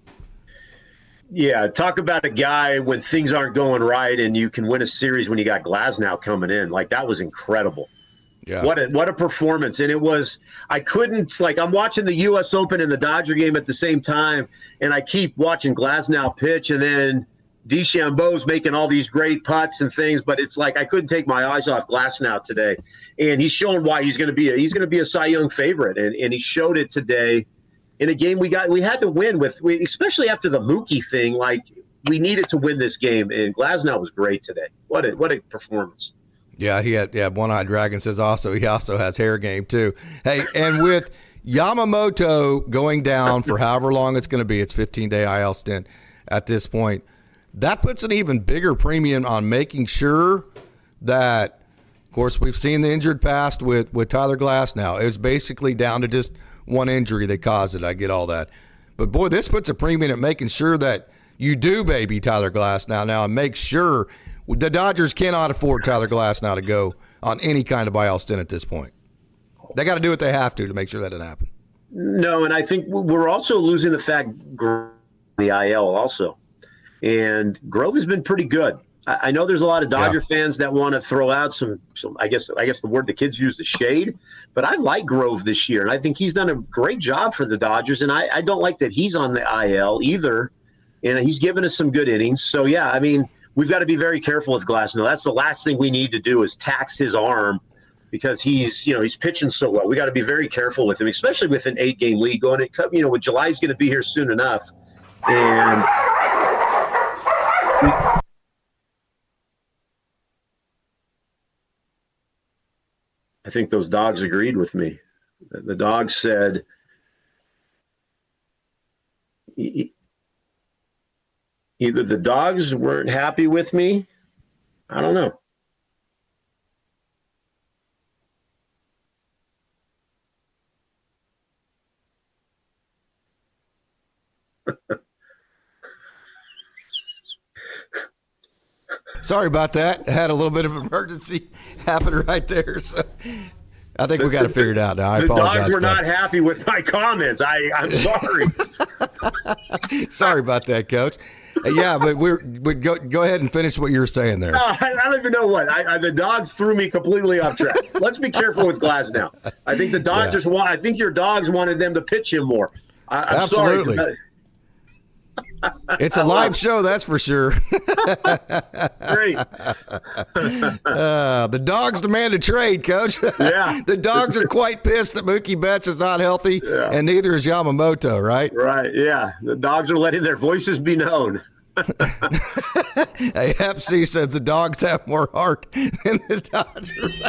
Yeah, talk about a guy when things aren't going right and you can win a series when you got Glasnow coming in. Like, that was incredible. Yeah. What a performance. And it was, I'm watching the U.S. Open and the Dodger game at the same time, and I keep watching Glasnow pitch, and then DeChambeau's making all these great putts and things, but it's like I couldn't take my eyes off Glasnow today. And he's shown why he's going to be a Cy Young favorite, and he showed it today in a game we had to win especially after the Mookie thing. Like, we needed to win this game, and Glasnow was great today. What a performance. Yeah, he had One-Eyed Dragon says he also has hair game too. Hey, and with Yamamoto going down for however long it's going to be, it's 15-day IL stint at this point, that puts an even bigger premium on making sure that, of course, we've seen the injured past with Tyler Glasnow. It was basically down to just one injury that caused it. I get all that. But, boy, this puts a premium at making sure that you do baby Tyler Glasnow now and make sure the Dodgers cannot afford Tyler Glasnow to go on any kind of IL stint at this point. They got to do what they have to make sure that doesn't happen. No, and I think we're also losing the fact the IL also. And Grove has been pretty good. I know there's a lot of Dodger fans that want to throw out some I guess the word the kids use is shade, but I like Grove this year, and I think he's done a great job for the Dodgers, and I don't like that he's on the IL either, and he's given us some good innings. So, yeah, I mean, we've got to be very careful with Glasnow. That's the last thing we need to do is tax his arm because he's pitching so well. We got to be very careful with him, especially with an 8-game league going. With July's going to be here soon enough, and I think those dogs agreed with me. The dogs said either the dogs weren't happy with me. I don't know. Sorry about that. I had a little bit of emergency happen right there. So I think we got to figure it out now. I apologize. The dogs were not happy with my comments. I'm sorry. Sorry about that, Coach. Yeah, but we go ahead and finish what you were saying there. I don't even know what. The dogs threw me completely off track. Let's be careful with Glass now. I think the Dodgers I think your dogs wanted them to pitch him more. I'm Absolutely. sorry. It's a live show, that's for sure. Great. The dogs demand a trade, Coach. Yeah. The dogs are quite pissed that MookieBetts is not healthy, and neither is Yamamoto, right? Right, yeah. The dogs are letting their voices be known. AFC says the dogs have more heart than the Dodgers.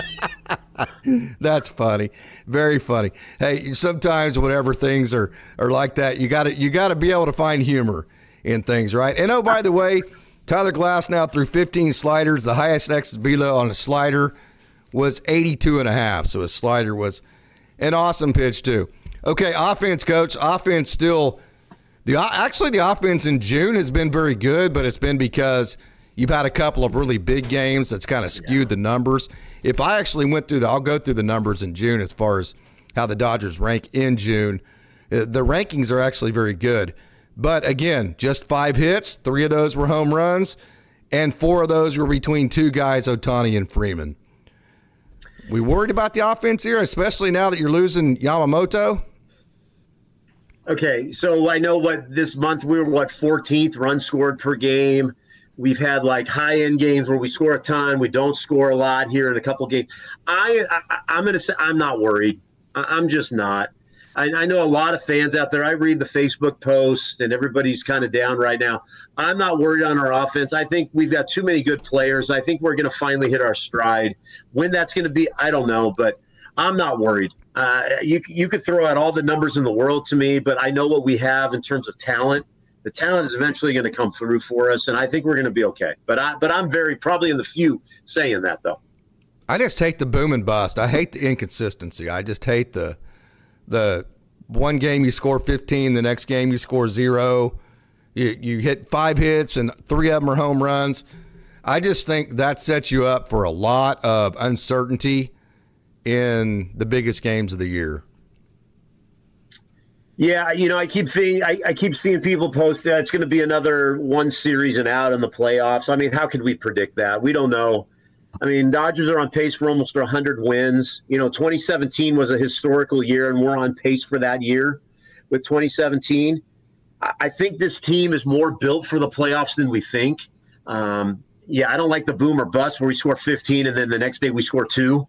That's funny. Very funny. Hey, sometimes whenever things are like that, you got to be able to find humor in things, right? And oh, by the way, Tyler Glass now threw 15 sliders. The highest X's velo on a slider was 82.5. So his slider was an awesome pitch too. Okay, offense, Coach. Offense still. The offense in June has been very good, but it's been because you've had a couple of really big games that's kind of skewed the numbers. If I actually went through I'll go through the numbers in June as far as how the Dodgers rank in June. The rankings are actually very good. But again, just 5 hits, 3 of those were home runs, and 4 of those were between 2 guys, Ohtani and Freeman. We worried about the offense here, especially now that you're losing Yamamoto? Okay, so I know this month we were 14th runs scored per game. We've had like high-end games where we score a ton, we don't score a lot here in a couple games. I'm going to say I'm not worried. I'm just not. I know a lot of fans out there. I read the Facebook posts, and everybody's kind of down right now. I'm not worried on our offense. I think we've got too many good players. I think we're going to finally hit our stride. When that's going to be, I don't know, but I'm not worried. You could throw out all the numbers in the world to me, but I know what we have in terms of talent. The talent is eventually going to come through for us, and I think we're going to be okay. But I'm probably in the few saying that, though. I just hate the boom and bust. I hate the inconsistency. I just hate the one game you score 15, the next game you score 0. You hit 5 hits and 3 of them are home runs. I just think that sets you up for a lot of uncertainty in the biggest games of the year. Yeah, I keep seeing people post that it's going to be another one series and out in the playoffs. I mean, how could we predict that? We don't know. I mean, Dodgers are on pace for almost 100 wins. 2017 was a historical year, and we're on pace for that year with 2017. I think this team is more built for the playoffs than we think. I don't like the boom or bust where we score 15 and then the next day we score 2.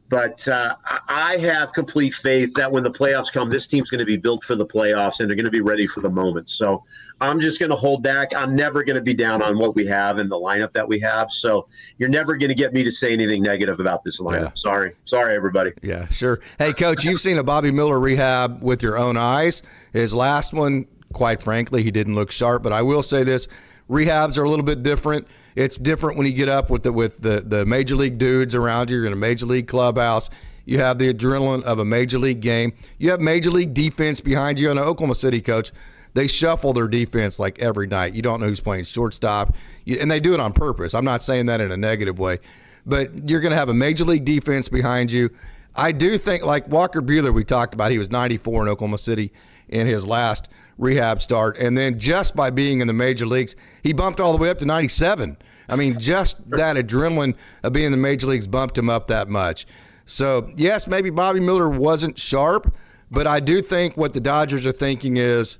But I have complete faith that when the playoffs come, this team's going to be built for the playoffs and they're going to be ready for the moment. So I'm just going to hold back. I'm never going to be down on what we have and the lineup that we have. So you're never going to get me to say anything negative about this lineup. Yeah. Sorry, everybody. Yeah, sure. Hey, Coach, you've seen a Bobby Miller rehab with your own eyes. His last one, quite frankly, he didn't look sharp. But I will say this, rehabs are a little bit different. It's different when you get up with the major league dudes around you. You're in a major league clubhouse. You have the adrenaline of a major league game. You have major league defense behind you. In Oklahoma City, Coach, they shuffle their defense like every night. You don't know who's playing shortstop, and they do it on purpose. I'm not saying that in a negative way, but you're going to have a major league defense behind you. I do think, like Walker Buehler, we talked about, he was 94 in Oklahoma City in his last rehab start, and then just by being in the major leagues, he bumped all the way up to 97. I mean, just that adrenaline of being in the major leagues bumped him up that much. So, yes, maybe Bobby Miller wasn't sharp, but I do think what the Dodgers are thinking is,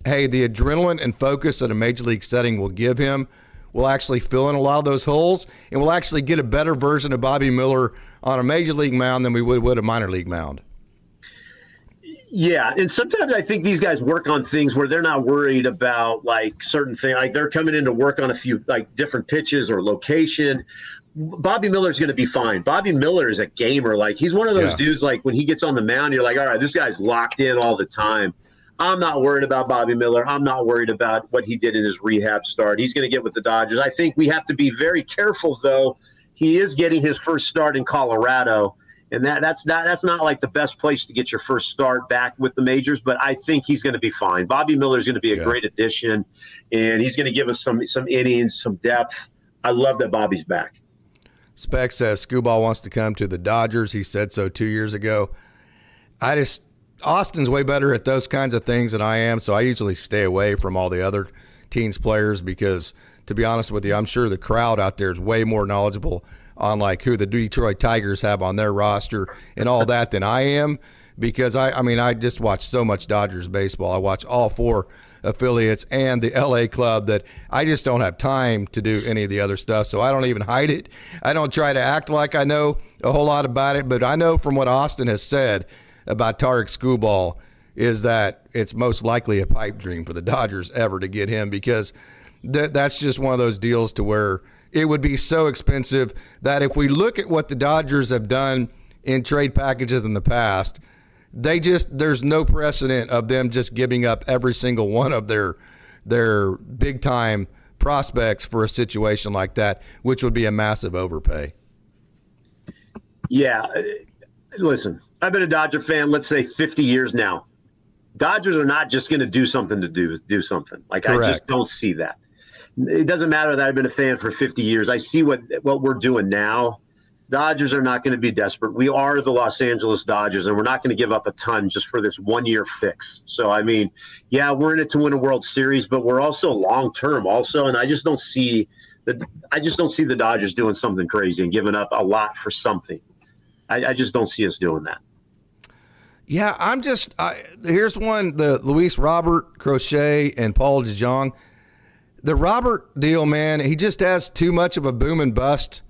hey, the adrenaline and focus that a major league setting will give him will actually fill in a lot of those holes, and we'll actually get a better version of Bobby Miller on a major league mound than we would a minor league mound. Yeah, and sometimes I think these guys work on things where they're not worried about like certain things. Like they're coming in to work on a few like different pitches or location. Bobby Miller's going to be fine. Bobby Miller is a gamer. Like he's one of those dudes, like when he gets on the mound, you're like, all right, this guy's locked in all the time. I'm not worried about Bobby Miller. I'm not worried about what he did in his rehab start. He's going to get with the Dodgers. I think we have to be very careful, though. He is getting his first start in Colorado. And that's not like the best place to get your first start back with the majors, but I think he's going to be fine. Bobby Miller is going to be a great addition, and he's going to give us some innings, some depth. I love that Bobby's back. Spec says Scooball wants to come to the Dodgers. He said so 2 years ago. Austin's way better at those kinds of things than I am, so I usually stay away from all the other teams' players because, to be honest with you, I'm sure the crowd out there is way more knowledgeable on like who the Detroit Tigers have on their roster and all that than I am, because I just watch so much Dodgers baseball. I watch all 4 affiliates and the LA club that I just don't have time to do any of the other stuff, so I don't even hide it. I don't try to act like I know a whole lot about it, but I know from what Austin has said about Tarek Scooball is that it's most likely a pipe dream for the Dodgers ever to get him, because that's just one of those deals to where it would be so expensive that if we look at what the Dodgers have done in trade packages in the past, there's no precedent of them just giving up every single one of their big time prospects for a situation like that, which would be a massive overpay. Yeah, listen, I've been a Dodger fan, let's say 50 years now. Dodgers are not just going to do something to do something. Like, correct. I just don't see that. It doesn't matter that I've been a fan for 50 years. I see what we're doing now. Dodgers are not going to be desperate. We are the Los Angeles Dodgers, and we're not going to give up a ton just for this 1 year fix. So, I mean, yeah, we're in it to win a World Series, but we're also long-term also, and I just don't see the Dodgers doing something crazy and giving up a lot for something. I just don't see us doing that. Yeah, here's one, the Luis Robert, Crochet, and Paul DeJong. The Robert deal, man, he just has too much of a boom and bust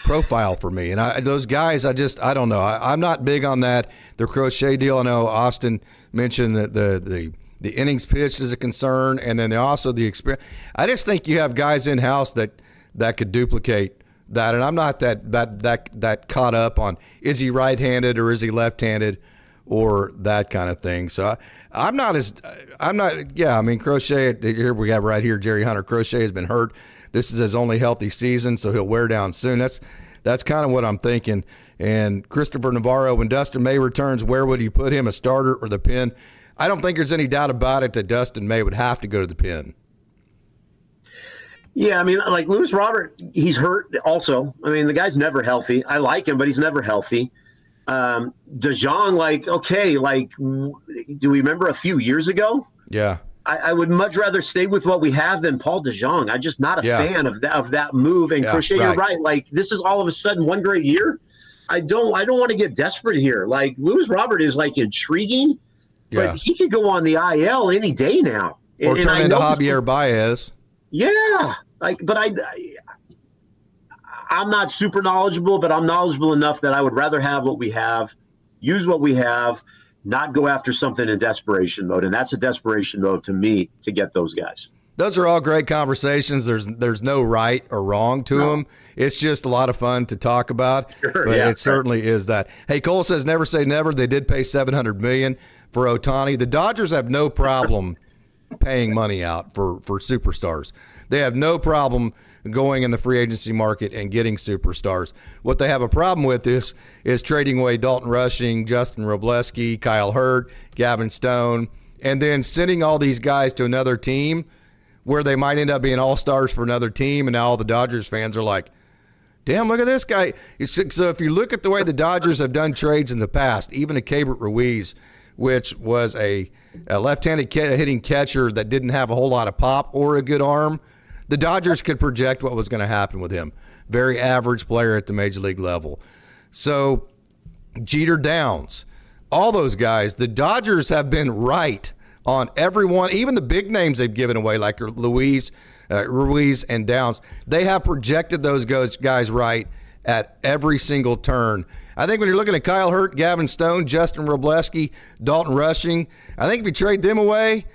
profile for me. And those guys, I don't know. I'm not big on that. The Crochet deal, I know Austin mentioned that the innings pitched is a concern, and then also the experience. I just think you have guys in-house that could duplicate that, and I'm not that caught up on is he right-handed or is he left-handed or that kind of thing. So I mean, Crochet, here we have right here, Jerry Hunter. Crochet has been hurt. This is his only healthy season, so he'll wear down soon. That's kind of what I'm thinking. And Christopher Navarro, when Dustin May returns, where would you put him, a starter or the pen? I don't think there's any doubt about it that Dustin May would have to go to the pen. Yeah, I mean, like Luis Robert, he's hurt also. I mean, the guy's never healthy. I like him, but he's never healthy. DeJong, do we remember a few years ago? Yeah. I would much rather stay with what we have than Paul DeJong. I'm just not a fan of that move. And Crochet, you're right. Like, this is all of a sudden one great year. I don't want to get desperate here. Like, Luis Robert is like intriguing, but he could go on the IL any day now. Or turn into Javier Baez. Yeah. But I'm not super knowledgeable, but I'm knowledgeable enough that I would rather have what we have, use what we have, not go after something in desperation mode. And that's a desperation mode to me to get those guys. Those are all great conversations. There's no right or wrong to them. It's just a lot of fun to talk about. Sure, but it certainly is that. Hey, Cole says never say never. They did pay $700 million for Ohtani. The Dodgers have no problem paying money out for superstars. They have no problem going in the free agency market and getting superstars. What they have a problem with is trading away Dalton Rushing, Justin Robleski, Kyle Hurt, Gavin Stone, and then sending all these guys to another team where they might end up being all-stars for another team, and now all the Dodgers fans are like, damn, look at this guy. So if you look at the way the Dodgers have done trades in the past, even a Keibert Ruiz, which was a left-handed hitting catcher that didn't have a whole lot of pop or a good arm, the Dodgers could project what was going to happen with him. Very average player at the major league level. So Jeter, Downs, all those guys, the Dodgers have been right on everyone, even the big names they've given away like Ruiz and Downs. They have projected those guys right at every single turn. I think when you're looking at Kyle Hurt, Gavin Stone, Justin Robleski, Dalton Rushing, I think if you trade them away,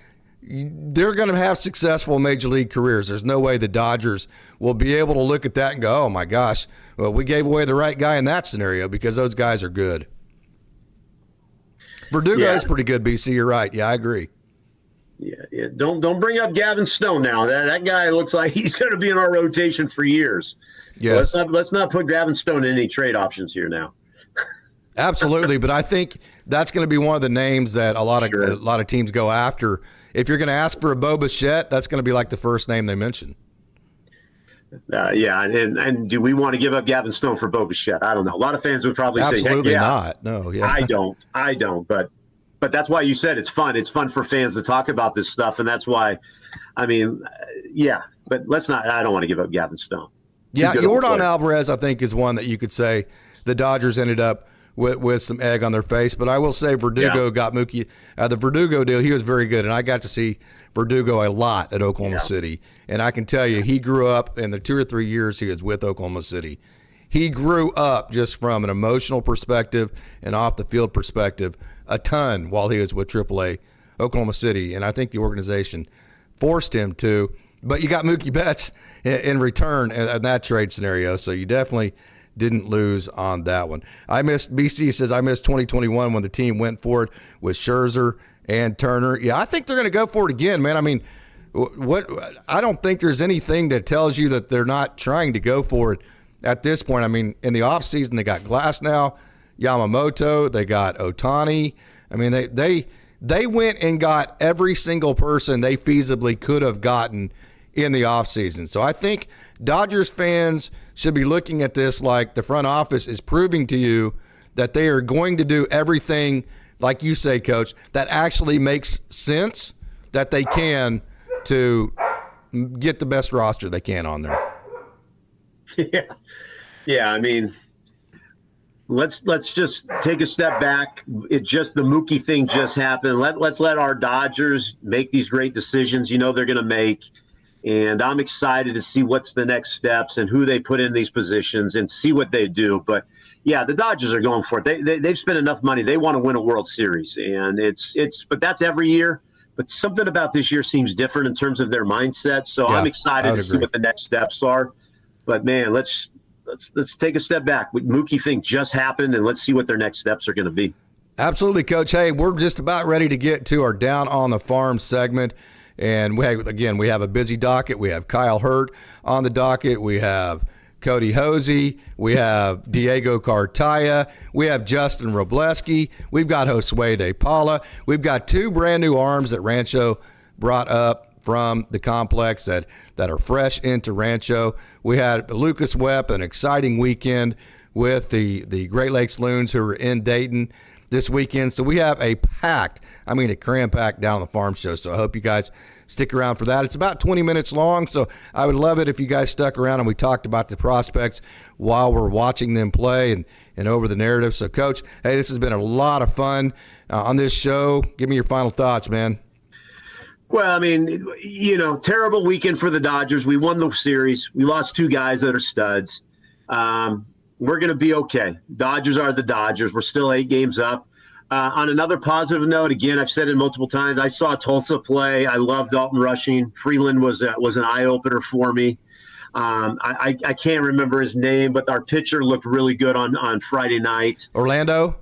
they're going to have successful major league careers. There's no way the Dodgers will be able to look at that and go, oh my gosh, well, we gave away the right guy in that scenario, because those guys are good. Verdugo is pretty good, BC. You're right. Yeah, I agree. Yeah. Don't bring up Gavin Stone now. That guy looks like he's going to be in our rotation for years. Yes. So let's not put Gavin Stone in any trade options here now. Absolutely, but I think that's going to be one of the names that a lot of teams go after. If you're going to ask for a Bo Bichette, that's going to be like the first name they mention. Yeah, and do we want to give up Gavin Stone for Bo Bichette? I don't know. A lot of fans would probably say, Absolutely yeah. not. No, yeah. I don't. But that's why you said it's fun. It's fun for fans to talk about this stuff, and that's why. I mean, yeah. But let's not. I don't want to give up Gavin Stone. Yeah, Yordan Alvarez, I think, is one that you could say the Dodgers ended up with some egg on their face. But I will say Verdugo got Mookie. The Verdugo deal, he was very good, and I got to see Verdugo a lot at Oklahoma City. And I can tell you, he grew up in the 2 or 3 years he was with Oklahoma City. He grew up just from an emotional perspective and off the field perspective a ton while he was with AAA Oklahoma City. And I think the organization forced him to. But you got MookieBetts in return in that trade scenario, so you definitely didn't lose on that one. BC says, I missed 2021 when the team went for it with Scherzer and Turner. Yeah, I think they're going to go for it again, man. I mean, I don't think there's anything that tells you that they're not trying to go for it at this point. I mean, in the offseason, they got Glass now, Yamamoto, they got Ohtani. I mean, they went and got every single person they feasibly could have gotten in the offseason. So I think Dodgers fans should be looking at this like the front office is proving to you that they are going to do everything, like you say, Coach, that actually makes sense, that they can to get the best roster they can on there. Yeah. I mean, let's just take a step back. The Mookie thing just happened. Let's let our Dodgers make these great decisions. You know they're going to make. And I'm excited to see what's the next steps and who they put in these positions and see what they do. But yeah, the Dodgers are going for it. They've spent enough money. They want to win a World Series, and but that's every year. But something about this year seems different in terms of their mindset. So I'm excited to see what the next steps are. But man, let's take a step back. The Mookie thing just happened, and let's see what their next steps are going to be. Absolutely, Coach. Hey, we're just about ready to get to our Down on the Farm segment. And we have a busy docket. We have Kyle Hurt on the docket. We have Cody Hosey. We have DiegoCartaya. We have Justin Robleski. We've got JosueDePaula. We've got 2 brand new arms that Rancho brought up from the complex that are fresh into Rancho. We had Lucas Webb, an exciting weekend with the Great Lakes Loons who are in Dayton this weekend. So we have a cram-packed Down on the Farm show. So I hope you guys stick around for that. It's about 20 minutes long, so I would love it if you guys stuck around and we talked about the prospects while we're watching them play and over the narrative. So, Coach, hey, this has been a lot of fun on this show. Give me your final thoughts, man. Well, I mean, terrible weekend for the Dodgers. We won the series. We lost 2 guys that are studs. We're going to be okay. Dodgers are the Dodgers. We're still 8 games up. On another positive note, again, I've said it multiple times, I saw Tulsa play. I love Dalton Rushing. Freeland was an eye-opener for me. I can't remember his name, but our pitcher looked really good on Friday night. Orlando?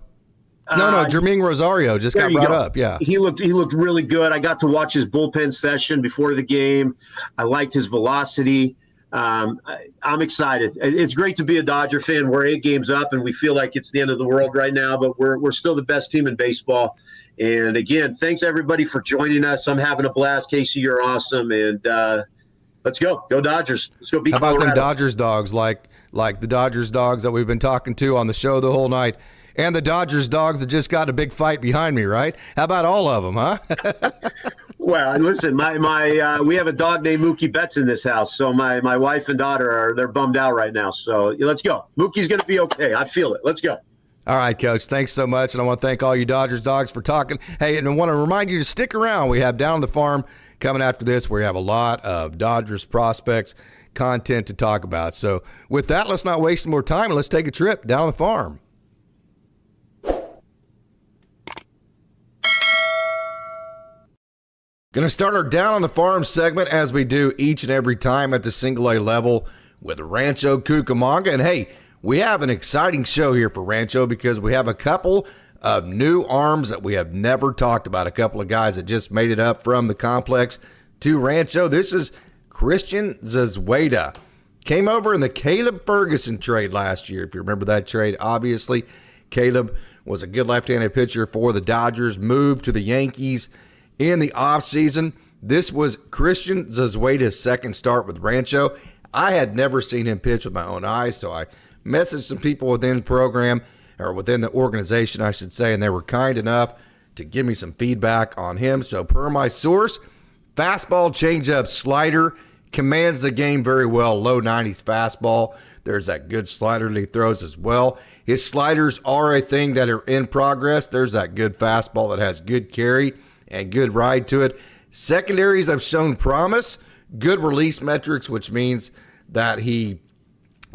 No, Jermaine Rosario just got brought up. Yeah, he looked really good. I got to watch his bullpen session before the game. I liked his velocity. I'm excited. It's great to be a Dodger fan. We're 8 games up, and we feel like it's the end of the world right now, but we're still the best team in baseball. And again, thanks everybody for joining us. I'm having a blast. Casey, you're awesome, and let's go Dodgers. Let's go beat How about Colorado. them Dodgers dogs, like the Dodgers dogs that we've been talking to on the show the whole night, and the Dodgers dogs that just got a big fight behind me, right? How about all of them, huh? Well, listen, we have a dog named MookieBetts in this house, so my wife and daughter they're bummed out right now. So let's go. Mookie's going to be okay. I feel it. Let's go. All right, Coach. Thanks so much, and I want to thank all you Dodgers dogs for talking. Hey, and I want to remind you to stick around. We have Down on the Farm coming after this, where we have a lot of Dodgers prospects content to talk about. So with that, let's not waste more time, and let's take a trip down on the farm. Going to start our Down on the Farm segment as we do each and every time at the single A level with Rancho Cucamonga. And hey, we have an exciting show here for Rancho because we have a couple of new arms that we have never talked about. A couple of guys that just made it up from the complex to Rancho. This is Christian Zazueta. Came over in the Caleb Ferguson trade last year. If you remember that trade, obviously, Caleb was a good left-handed pitcher for the Dodgers, moved to the Yankees in the offseason. This was Christian Zazueta's second start with Rancho. I had never seen him pitch with my own eyes, so I messaged some people within the program, or within the organization, I should say, and they were kind enough to give me some feedback on him. So per my source, fastball, changeup, slider, commands the game very well. Low 90s fastball. There's that good slider that he throws as well. His sliders are a thing that are in progress. There's that good fastball that has good carry and good ride to it. Secondaries have shown promise. Good release metrics, which means that he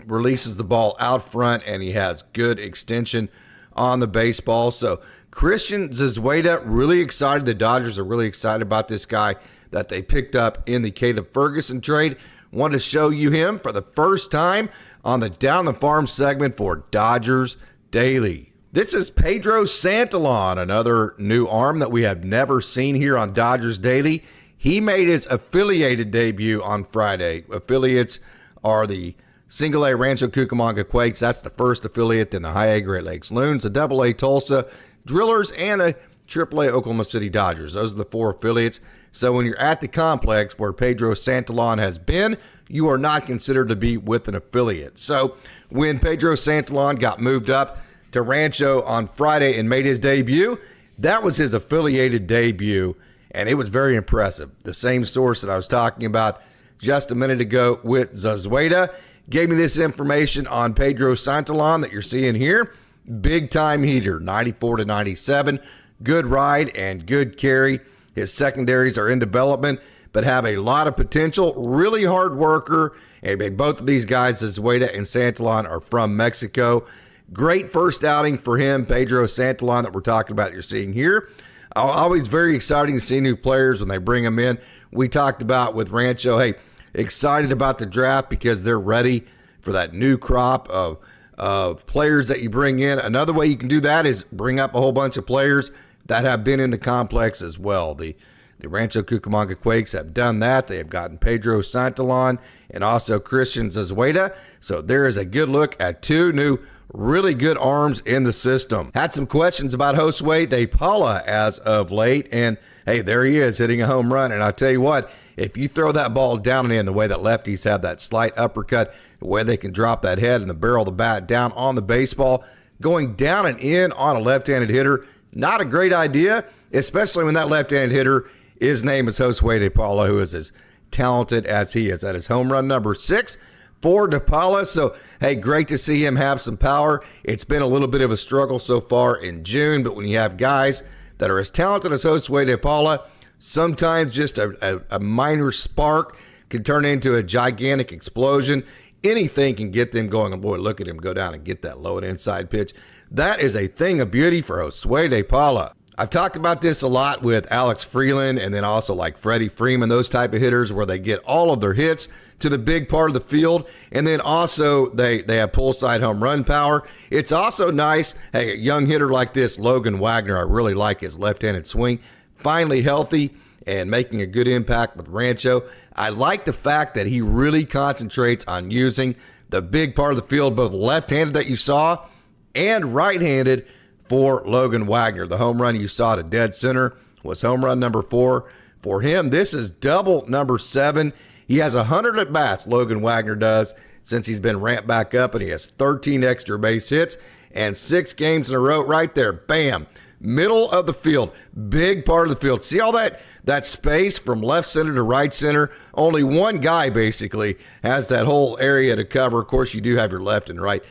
releases the ball out front and he has good extension on the baseball. So Christian Zizzueta, really excited. The Dodgers are really excited about this guy that they picked up in the Caleb Ferguson trade. Want to show you him for the first time on the Down the Farm segment for Dodgers Daily. This is Pedro Santillan, another new arm that we have never seen here on Dodgers Daily. He made his affiliated debut on Friday. Affiliates are the Single A Rancho Cucamonga Quakes. That's the first affiliate. Then the High A Great Lakes Loons, the Double A Tulsa Drillers, and the Triple A Oklahoma City Dodgers. Those are the four affiliates. So when you're at the complex where Pedro Santillan has been, you are not considered to be with an affiliate. So when Pedro Santillan got moved up to Rancho on Friday and made his debut, that was his affiliated debut, and it was very impressive. The same source that I was talking about just a minute ago with Zizzueta gave me this information on Pedro Santillan that you're seeing here. Big time heater, 94 to 97. Good ride and good carry. His secondaries are in development, but have a lot of potential. Really hard worker. And both of these guys, Zizzueta and Santillan, are from Mexico. Great first outing for him, Pedro Santillan, that we're talking about, you're seeing here. Always very exciting to see new players when they bring them in. We talked about with Rancho, hey, excited about the draft because they're ready for that new crop of players that you bring in. Another way you can do that is bring up a whole bunch of players that have been in the complex as well. The Rancho Cucamonga Quakes have done that. They have gotten Pedro Santillan and also Christian Zizzueta. So there is a good look at two new really good arms in the system. Had some questions about JosueDePaula as of late, and hey, there he is hitting a home run. And I'll tell you what, if you throw that ball down and in the way that lefties have that slight uppercut, the way they can drop that head and the barrel of the bat down on the baseball, going down and in on a left-handed hitter, not a great idea, especially when that left-handed hitter, his name is JosueDePaula, who is as talented as he is. That is home run number 6 for DePaula. So, hey, great to see him have some power. It's been a little bit of a struggle so far in June, but when you have guys that are as talented as JosueDePaula, sometimes just a minor spark can turn into a gigantic explosion. Anything can get them going. And boy, look at him go down and get that low and inside pitch. That is a thing of beauty for JosueDePaula. I've talked about this a lot with Alex Freeland and then also like Freddie Freeman, those type of hitters where they get all of their hits to the big part of the field, and then also they have pull side home run power. It's also nice, hey, a young hitter like this, Logan Wagner, I really like his left-handed swing, finally healthy and making a good impact with Rancho. I like the fact that he really concentrates on using the big part of the field, both left-handed that you saw and right-handed for Logan Wagner. The home run you saw to dead center was home run number 4 for him. This is double number 7. He has 100 at-bats, Logan Wagner does, since he's been ramped back up, and he has 13 extra base hits and 6 games in a row right there. Bam. Middle of the field, big part of the field. See all that space from left center to right center? Only one guy basically has that whole area to cover. Of course, you do have your left and right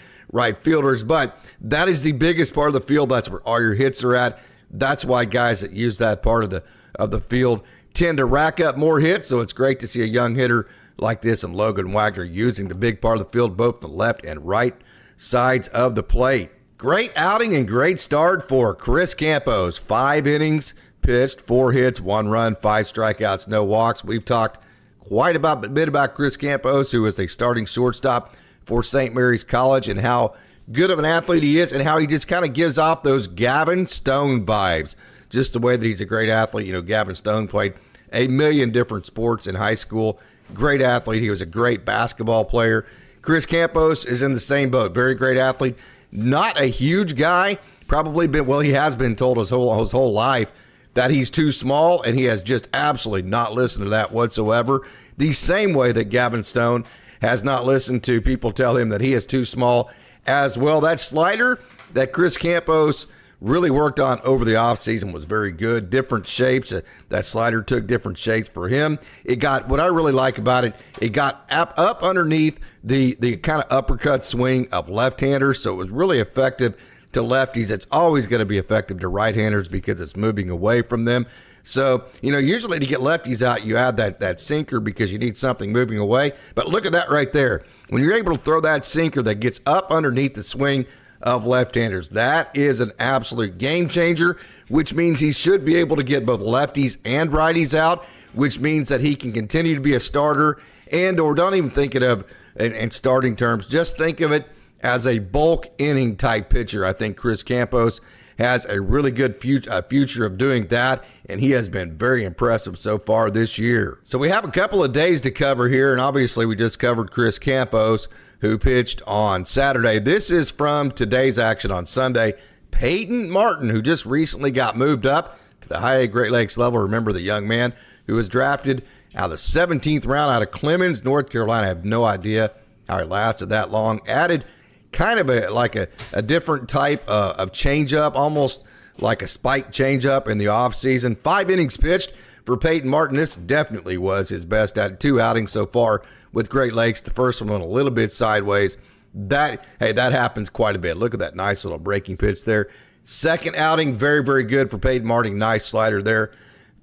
fielders, but that is the biggest part of the field. That's where all your hits are at. That's why guys that use that part of the field tend to rack up more hits. So it's great to see a young hitter like this and Logan Wagner using the big part of the field, both the left and right sides of the plate. Great outing and great start for Chris Campos. 5 innings pitched, 4 hits, 1 run, 5 strikeouts, no walks. We've talked quite a bit about Chris Campos, who is a starting shortstop for St. Mary's College, and how good of an athlete he is and how he just kind of gives off those Gavin Stone vibes. Just the way that he's a great athlete. You know, Gavin Stone played a million different sports in high school. Great athlete. He was a great basketball player. Chris Campos is in the same boat. Very great athlete. Not a huge guy. He has been told his whole life that he's too small, and he has just absolutely not listened to that whatsoever. The same way that Gavin Stone has not listened to people tell him that he is too small as well. That slider that Chris Campos really worked on over the offseason was very good. Different shapes. That slider took different shapes for him. It got, what I really like about it, it got up underneath the kind of uppercut swing of left-handers, so it was really effective to lefties. It's always going to be effective to right-handers because it's moving away from them. So, usually to get lefties out, you add that sinker because you need something moving away. But look at that right there. When you're able to throw that sinker that gets up underneath the swing of left-handers, that is an absolute game changer, which means he should be able to get both lefties and righties out, which means that he can continue to be a starter, and or don't even think it of in starting terms. Just think of it as a bulk inning type pitcher. I think Chris Campos has a really good future of doing that, and he has been very impressive so far this year. So we have a couple of days to cover here, and obviously we just covered Chris Campos, who pitched on Saturday. This is from today's action on Sunday. Peyton Martin, who just recently got moved up to the high A Great Lakes level. Remember the young man who was drafted out of the 17th round out of Clemens, North Carolina. I have no idea how he lasted that long. Added kind of a different type of changeup, almost like a spike changeup in the offseason. 5 innings pitched for Peyton Martin. This definitely was his best at 2 outings so far with Great Lakes. The first one went a little bit sideways. That happens quite a bit. Look at that nice little breaking pitch there. Second outing, very, very good for Peyton Martin. Nice slider there.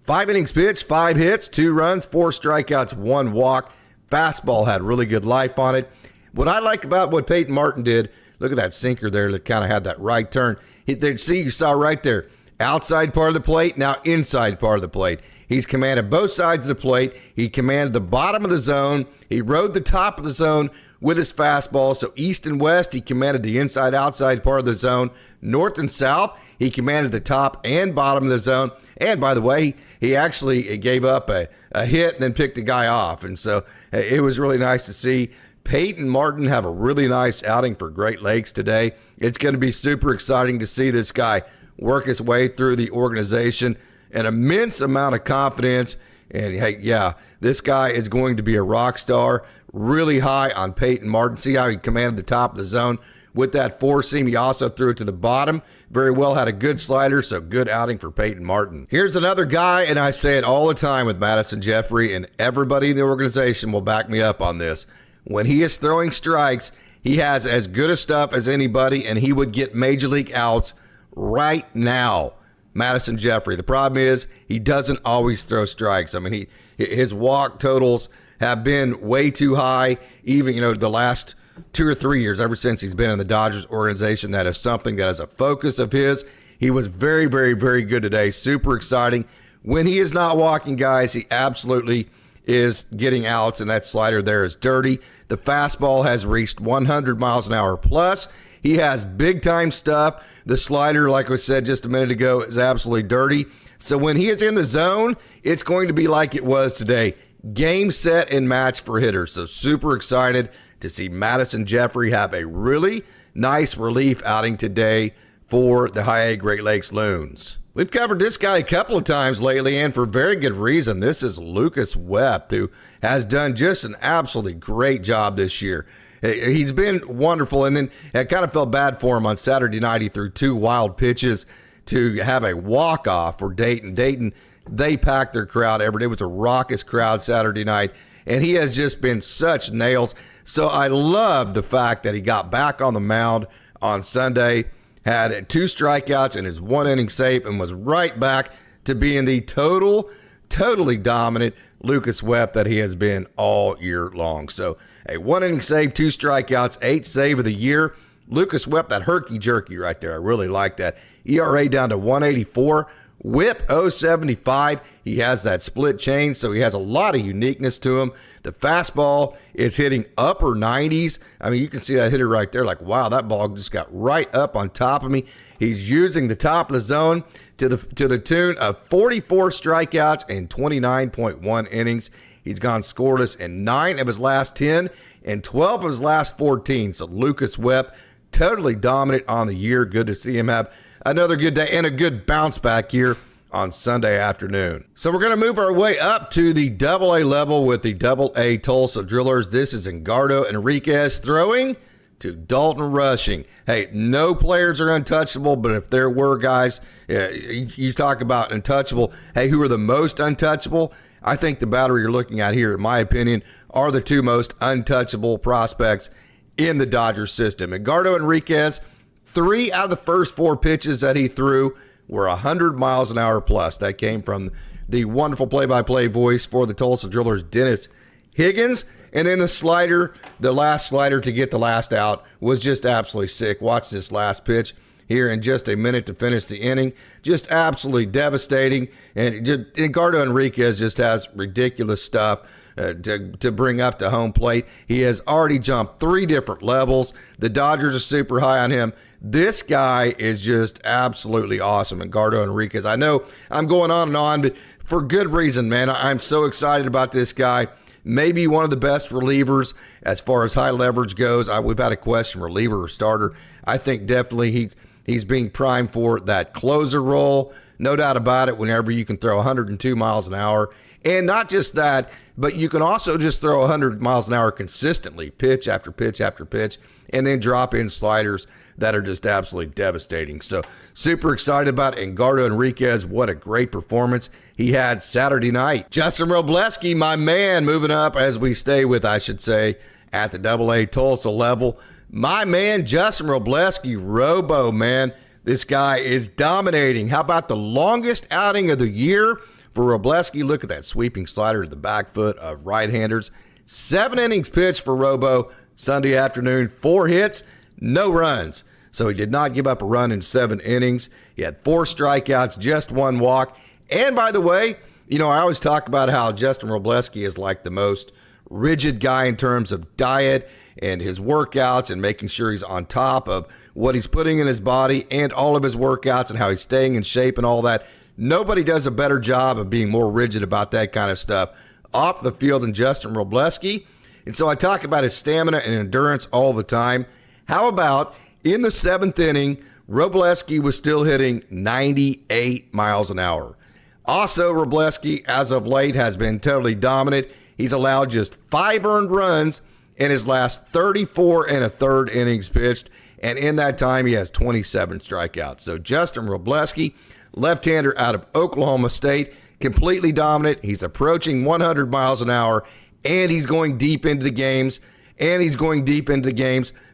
5 innings pitched, 5 hits, 2 runs, 4 strikeouts, 1 walk. Fastball had really good life on it. What I like about what Peyton Martin did, look at that sinker there that kind of had that right turn. You saw right there, outside part of the plate, now inside part of the plate. He's commanded both sides of the plate. He commanded the bottom of the zone. He rode the top of the zone with his fastball. So east and west, he commanded the inside-outside part of the zone. North and south, he commanded the top and bottom of the zone. And by the way, he actually gave up a hit and then picked a guy off. And so it was really nice to see Peyton Martin have a really nice outing for Great Lakes today. It's going to be super exciting to see this guy work his way through the organization. An immense amount of confidence. And hey, yeah, this guy is going to be a rock star. Really high on Peyton Martin. See how he commanded the top of the zone with that 4-seam. He also threw it to the bottom very well, had a good slider, so good outing for Peyton Martin. Here's another guy, and I say it all the time with Madison Jeffrey, and everybody in the organization will back me up on this. When he is throwing strikes, he has as good a stuff as anybody, and he would get major league outs right now. Madison Jeffrey. The problem is he doesn't always throw strikes. I mean, his walk totals have been way too high, even, the last 2 or 3 years, ever since he's been in the Dodgers organization. That is something that is a focus of his. He was very, very, very good today. Super exciting. When he is not walking guys, he absolutely is getting outs, and that slider there is dirty. The fastball has reached 100 miles an hour plus. He has big-time stuff. The slider, like I said just a minute ago, is absolutely dirty. So when he is in the zone, it's going to be like it was today. Game, set, and match for hitters. So super excited to see Madison Jeffrey have a really nice relief outing today for the High A Great Lakes Loons. We've covered this guy a couple of times lately, and for very good reason. This is Lucas Webb, who has done just an absolutely great job this year. He's been wonderful, and then I kind of felt bad for him on Saturday night. He threw 2 wild pitches to have a walk-off for Dayton. Dayton, they packed their crowd every day. It was a raucous crowd Saturday night, and he has just been such nails. So I love the fact that he got back on the mound on Sunday, had 2 strikeouts in his 1 inning save, and was right back to being the totally dominant Lucas Webb that he has been all year long. So a 1 inning save, 2 strikeouts, 8th save of the year. Lucas Webb, that herky-jerky right there. I really like that. ERA down to 184. Whip 075. He has that split change, so he has a lot of uniqueness to him. The fastball is hitting upper 90s. I mean, you can see that hitter right there. Like, wow, that ball just got right up on top of me. He's using the top of the zone to the tune of 44 strikeouts and 29.1 innings. He's gone scoreless in 9 of his last 10 and 12 of his last 14. So Lucas Webb, totally dominant on the year. Good to see him have another good day and a good bounce back here on Sunday afternoon. So we're going to move our way up to the Double-A level with the Double-A Tulsa Drillers. This is Edgardo Enriquez throwing to Dalton rushing. Hey, no players are untouchable, but if there were guys, you talk about untouchable. Hey, who are the most untouchable? I think the battery you're looking at here, in my opinion, are the two most untouchable prospects in the Dodgers system. Edgardo Enriquez, 3 out of the first 4 pitches that he threw were 100 miles an hour plus. That came from the wonderful play-by-play voice for the Tulsa Drillers, Dennis Higgins. And then the slider, the last slider to get the last out, was just absolutely sick. Watch this last pitch here in just a minute to finish the inning. Just absolutely devastating. And Edgardo Enriquez just has ridiculous stuff to bring up to home plate. He has already jumped 3 different levels. The Dodgers are super high on him. This guy is just absolutely awesome, Edgardo Enriquez. I know I'm going on, but for good reason, man. I'm so excited about this guy. Maybe one of the best relievers as far as high leverage goes. We've had a question, reliever or starter. I think definitely he's being primed for that closer role. No doubt about it, whenever you can throw 102 miles an hour. And not just that, but you can also just throw 100 miles an hour consistently, pitch after pitch after pitch, and then drop in sliders that are just absolutely devastating. So super excited about Edgardo Enriquez. What a great performance he had Saturday night. Justin Robleski, my man, moving up as we stay with, I should say, at the Double-A Tulsa level. My man, Justin Robleski, Wrobo, man. This guy is dominating. How about the longest outing of the year for Robleski? Look at that sweeping slider to the back foot of right-handers. 7 innings pitched for Wrobo Sunday afternoon. 4 hits, no runs. So he did not give up a run in 7 innings. He had 4 strikeouts, just 1 walk. And by the way, I always talk about how Justin Robleski is like the most rigid guy in terms of diet and his workouts and making sure he's on top of what he's putting in his body and all of his workouts and how he's staying in shape and all that. Nobody does a better job of being more rigid about that kind of stuff off the field than Justin Robleski. And so I talk about his stamina and endurance all the time. How about in the 7th inning, Robleski was still hitting 98 miles an hour. Also, Robleski, as of late, has been totally dominant. He's allowed just 5 earned runs in his last 34 1/3 innings pitched, and in that time, he has 27 strikeouts. So Justin Robleski, left-hander out of Oklahoma State, completely dominant. He's approaching 100 miles an hour, and he's going deep into the games,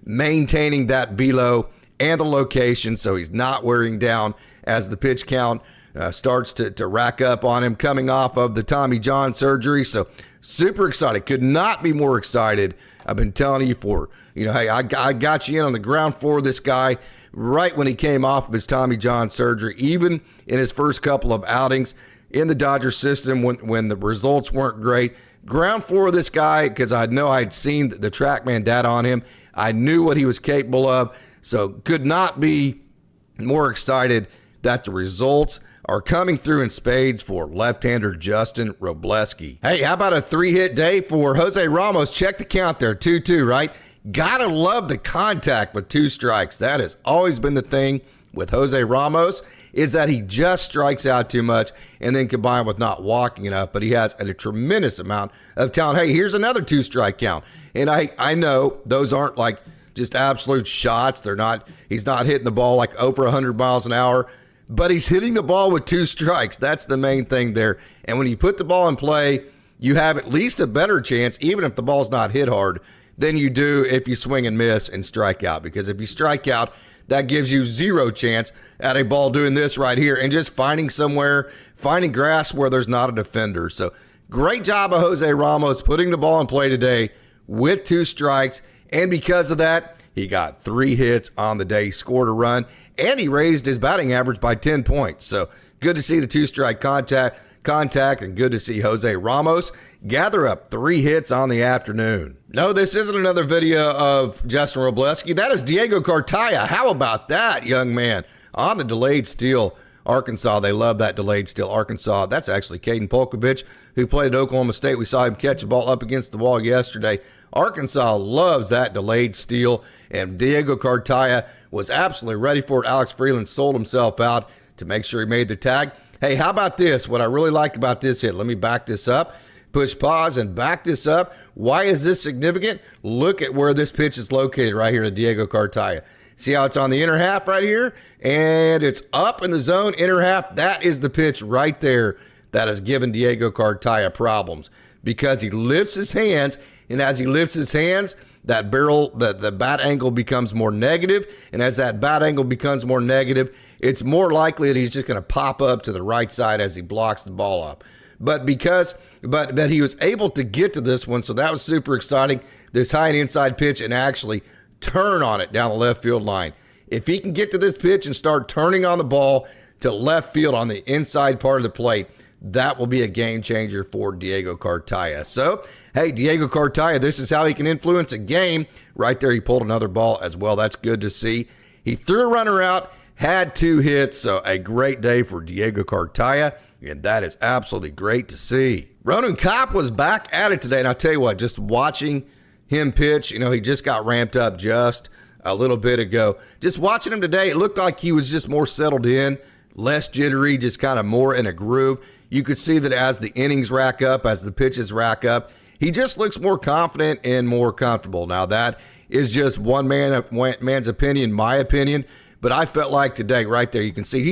maintaining that velo and the location, so he's not wearing down as the pitch count starts to rack up on him, coming off of the Tommy John surgery. So super excited. Could not be more excited. I've been telling you hey, I got you in on the ground floor of this guy right when he came off of his Tommy John surgery, even in his first couple of outings in the Dodger system when the results weren't great. Ground floor of this guy, because I know I'd seen the TrackMan data on him. I knew what he was capable of, so could not be more excited that the results are coming through in spades for left-hander Justin Robleski. Hey, how about a 3-hit day for Jose Ramos? Check the count there, 2-2, right? Gotta love the contact with 2 strikes. That has always been the thing with Jose Ramos, is that he just strikes out too much and then combined with not walking enough, but he has a tremendous amount of talent. Hey, here's another 2-strike count. And I know those aren't like just absolute shots. He's not hitting the ball like over 100 miles an hour, but he's hitting the ball with 2 strikes. That's the main thing there. And when you put the ball in play, you have at least a better chance, even if the ball's not hit hard, than you do if you swing and miss and strike out. Because if you strike out, that gives you 0 chance at a ball doing this right here and just finding grass where there's not a defender. So great job of Jose Ramos putting the ball in play today with 2 strikes. And because of that, he got 3 hits on the day, scored a run, and he raised his batting average by 10 points. So good to see the 2-strike contact, and good to see Jose Ramos gather up 3 hits on the afternoon. No, this isn't another video of Justin Robleski. That is DiegoCartaya. How about that, young man? On the delayed steal, Arkansas. They love that delayed steal, Arkansas. That's actually Caden Polkovich, who played at Oklahoma State. We saw him catch a ball up against the wall yesterday. Arkansas loves that delayed steal, and DiegoCartaya was absolutely ready for it. Alex Freeland sold himself out to make sure he made the tag. Hey, how about this? What I really like about this hit, let me back this up, push pause and back this up. Why is this significant? Look at where this pitch is located right here to DiegoCartaya. See how it's on the inner half right here? And it's up in the zone, inner half. That is the pitch right there that has given DiegoCartaya problems because he lifts his hands, and as he lifts his hands, that barrel, the bat angle becomes more negative, and as that bat angle becomes more negative, it's more likely that he's just going to pop up to the right side as he blocks the ball off. But he was able to get to this one, so that was super exciting. This high and inside pitch and actually turn on it down the left field line. If he can get to this pitch and start turning on the ball to left field on the inside part of the plate, that will be a game changer for DiegoCartaya. So, hey, DiegoCartaya, this is how he can influence a game. Right there, he pulled another ball as well. That's good to see. He threw a runner out, had 2 hits, so a great day for DiegoCartaya, and that is absolutely great to see. Ronan Kopp was back at it today, and I'll tell you what, just watching him pitch, he just got ramped up just a little bit ago. Just watching him today, it looked like he was just more settled in, less jittery, just kind of more in a groove. You could see that as the innings rack up, as the pitches rack up, he just looks more confident and more comfortable. Now, that is just one man's opinion, my opinion, but I felt like today, right there, you can see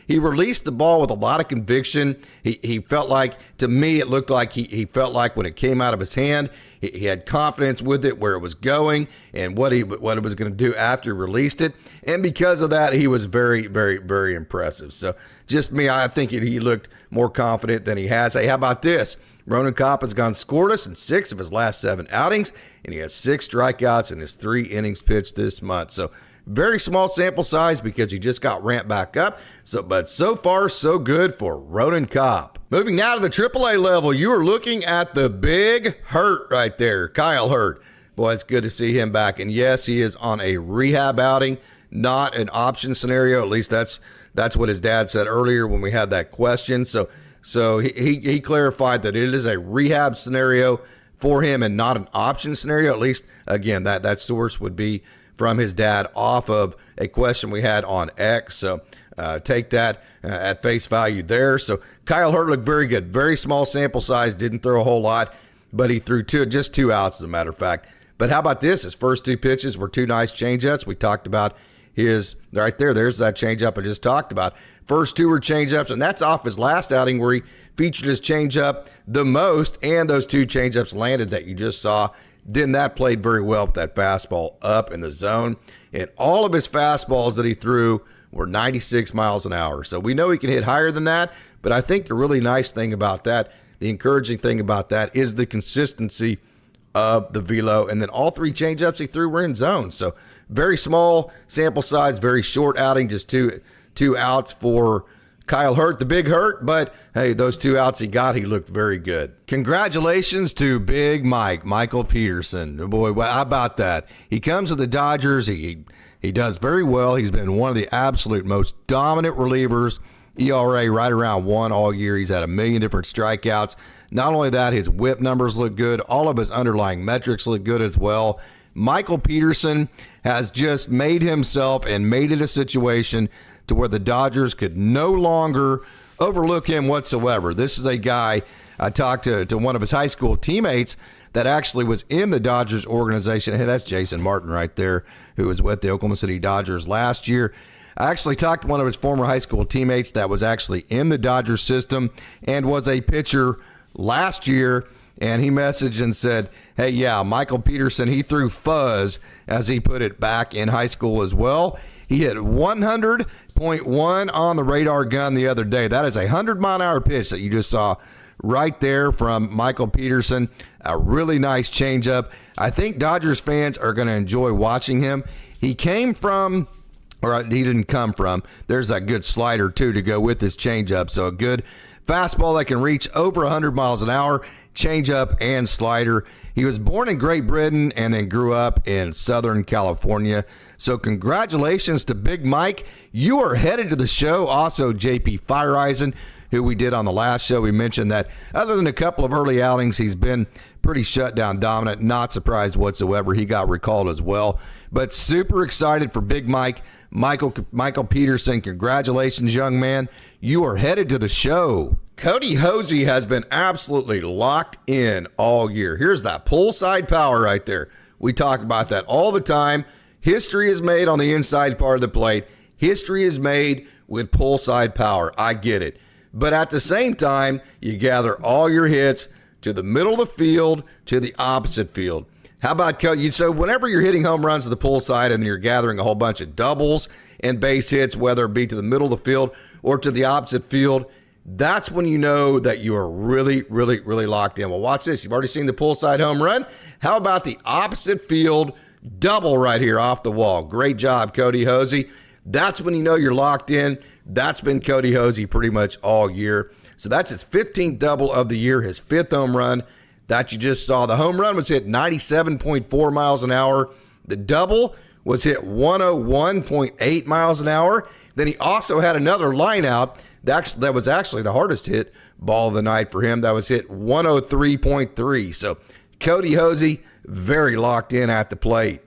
he released the ball with a lot of conviction. He felt like, to me, it looked like he felt like when it came out of his hand, he had confidence with it, where it was going, and what it was going to do after he released it. And because of that, he was very, very, very impressive. So just me, I think he looked more confident than he has. Hey, how about this? Ronan Kopp has gone scoreless in 6 of his last 7 outings, and he has 6 strikeouts in his 3 innings pitched this month. So very small sample size because he just got ramped back up. But so far, so good for Ronan Kopp. Moving now to the AAA level, you are looking at the big Hurt right there, Kyle Hurt. Boy, it's good to see him back. And yes, he is on a rehab outing, not an option scenario. At least that's what his dad said earlier when we had that question. So he clarified that it is a rehab scenario for him and not an option scenario. At least, again, that source would be from his dad off of a question we had on X. So take that at face value there. So Kyle Hurt looked very good. Very small sample size, didn't throw a whole lot, but he threw just 2 outs, as a matter of fact. But how about this? His first 2 pitches were 2 nice changeups. We talked about his, right there, there's that changeup I just talked about. First 2 were changeups, and that's off his last outing where he featured his changeup the most, and those 2 changeups landed that you just saw. Then that played very well with that fastball up in the zone. And all of his fastballs that he threw were 96 miles an hour. So we know he can hit higher than that, but I think the really nice thing about that, the encouraging thing about that, is the consistency of the velo. And then all 3 changeups he threw were in zone. So very small sample size, very short outing, just two outs for Kyle Hurt, the big Hurt, but hey, those 2 outs he got, he looked very good. Congratulations to Big Mike, Michael Peterson. Oh boy, how about that? He comes to the Dodgers. He does very well. He's been one of the absolute most dominant relievers. ERA right around 1 all year. He's had a million different strikeouts. Not only that, his whip numbers look good. All of his underlying metrics look good as well. Michael Peterson has just made himself and made it a situation to where the Dodgers could no longer overlook him whatsoever. This is a guy, I talked to one of his high school teammates that actually was in the Dodgers organization. Hey, that's Jason Martin right there, who was with the Oklahoma City Dodgers last year. I actually talked to one of his former high school teammates that was actually in the Dodgers system and was a pitcher last year, and he messaged and said, hey, yeah, Michael Peterson, he threw fuzz, as he put it, back in high school as well. He hit 100.1 on the radar gun the other day. That is a 100-mile-an-hour pitch that you just saw right there from Michael Peterson. A really nice changeup. I think Dodgers fans are going to enjoy watching him. He didn't come from. There's that good slider, too, to go with his changeup. So a good fastball that can reach over 100 miles an hour, changeup and slider. He was born in Great Britain and then grew up in Southern California. So congratulations to Big Mike. You are headed to the show. Also, JP Fireeisen, who we did on the last show. We mentioned that other than a couple of early outings, he's been pretty shutdown dominant. Not surprised whatsoever. He got recalled as well. But super excited for Big Michael Peterson. Congratulations, young man. You are headed to the show. Cody Hosey has been absolutely locked in all year. Here's that pull side power right there. We talk about that all the time. History is made on the inside part of the plate. History is made with pull side power. I get it. But at the same time, you gather all your hits to the middle of the field, to the opposite field. How about Cody? So whenever you're hitting home runs to the pull side and you're gathering a whole bunch of doubles and base hits, whether it be to the middle of the field or to the opposite field, that's when you know that you are really, really, really locked in. Well, watch this. You've already seen the pull side home run. How about the opposite field double right here off the wall? Great job, Cody Hosey. That's when you know you're locked in. That's been Cody Hosey pretty much all year. So that's his 15th double of the year, his 5th home run that you just saw. The home run was hit 97.4 miles an hour. The double was hit 101.8 miles an hour. Then he also had another line out that was actually the hardest hit ball of the night for him. That was hit 103.3. So Cody Hosey, very locked in at the plate.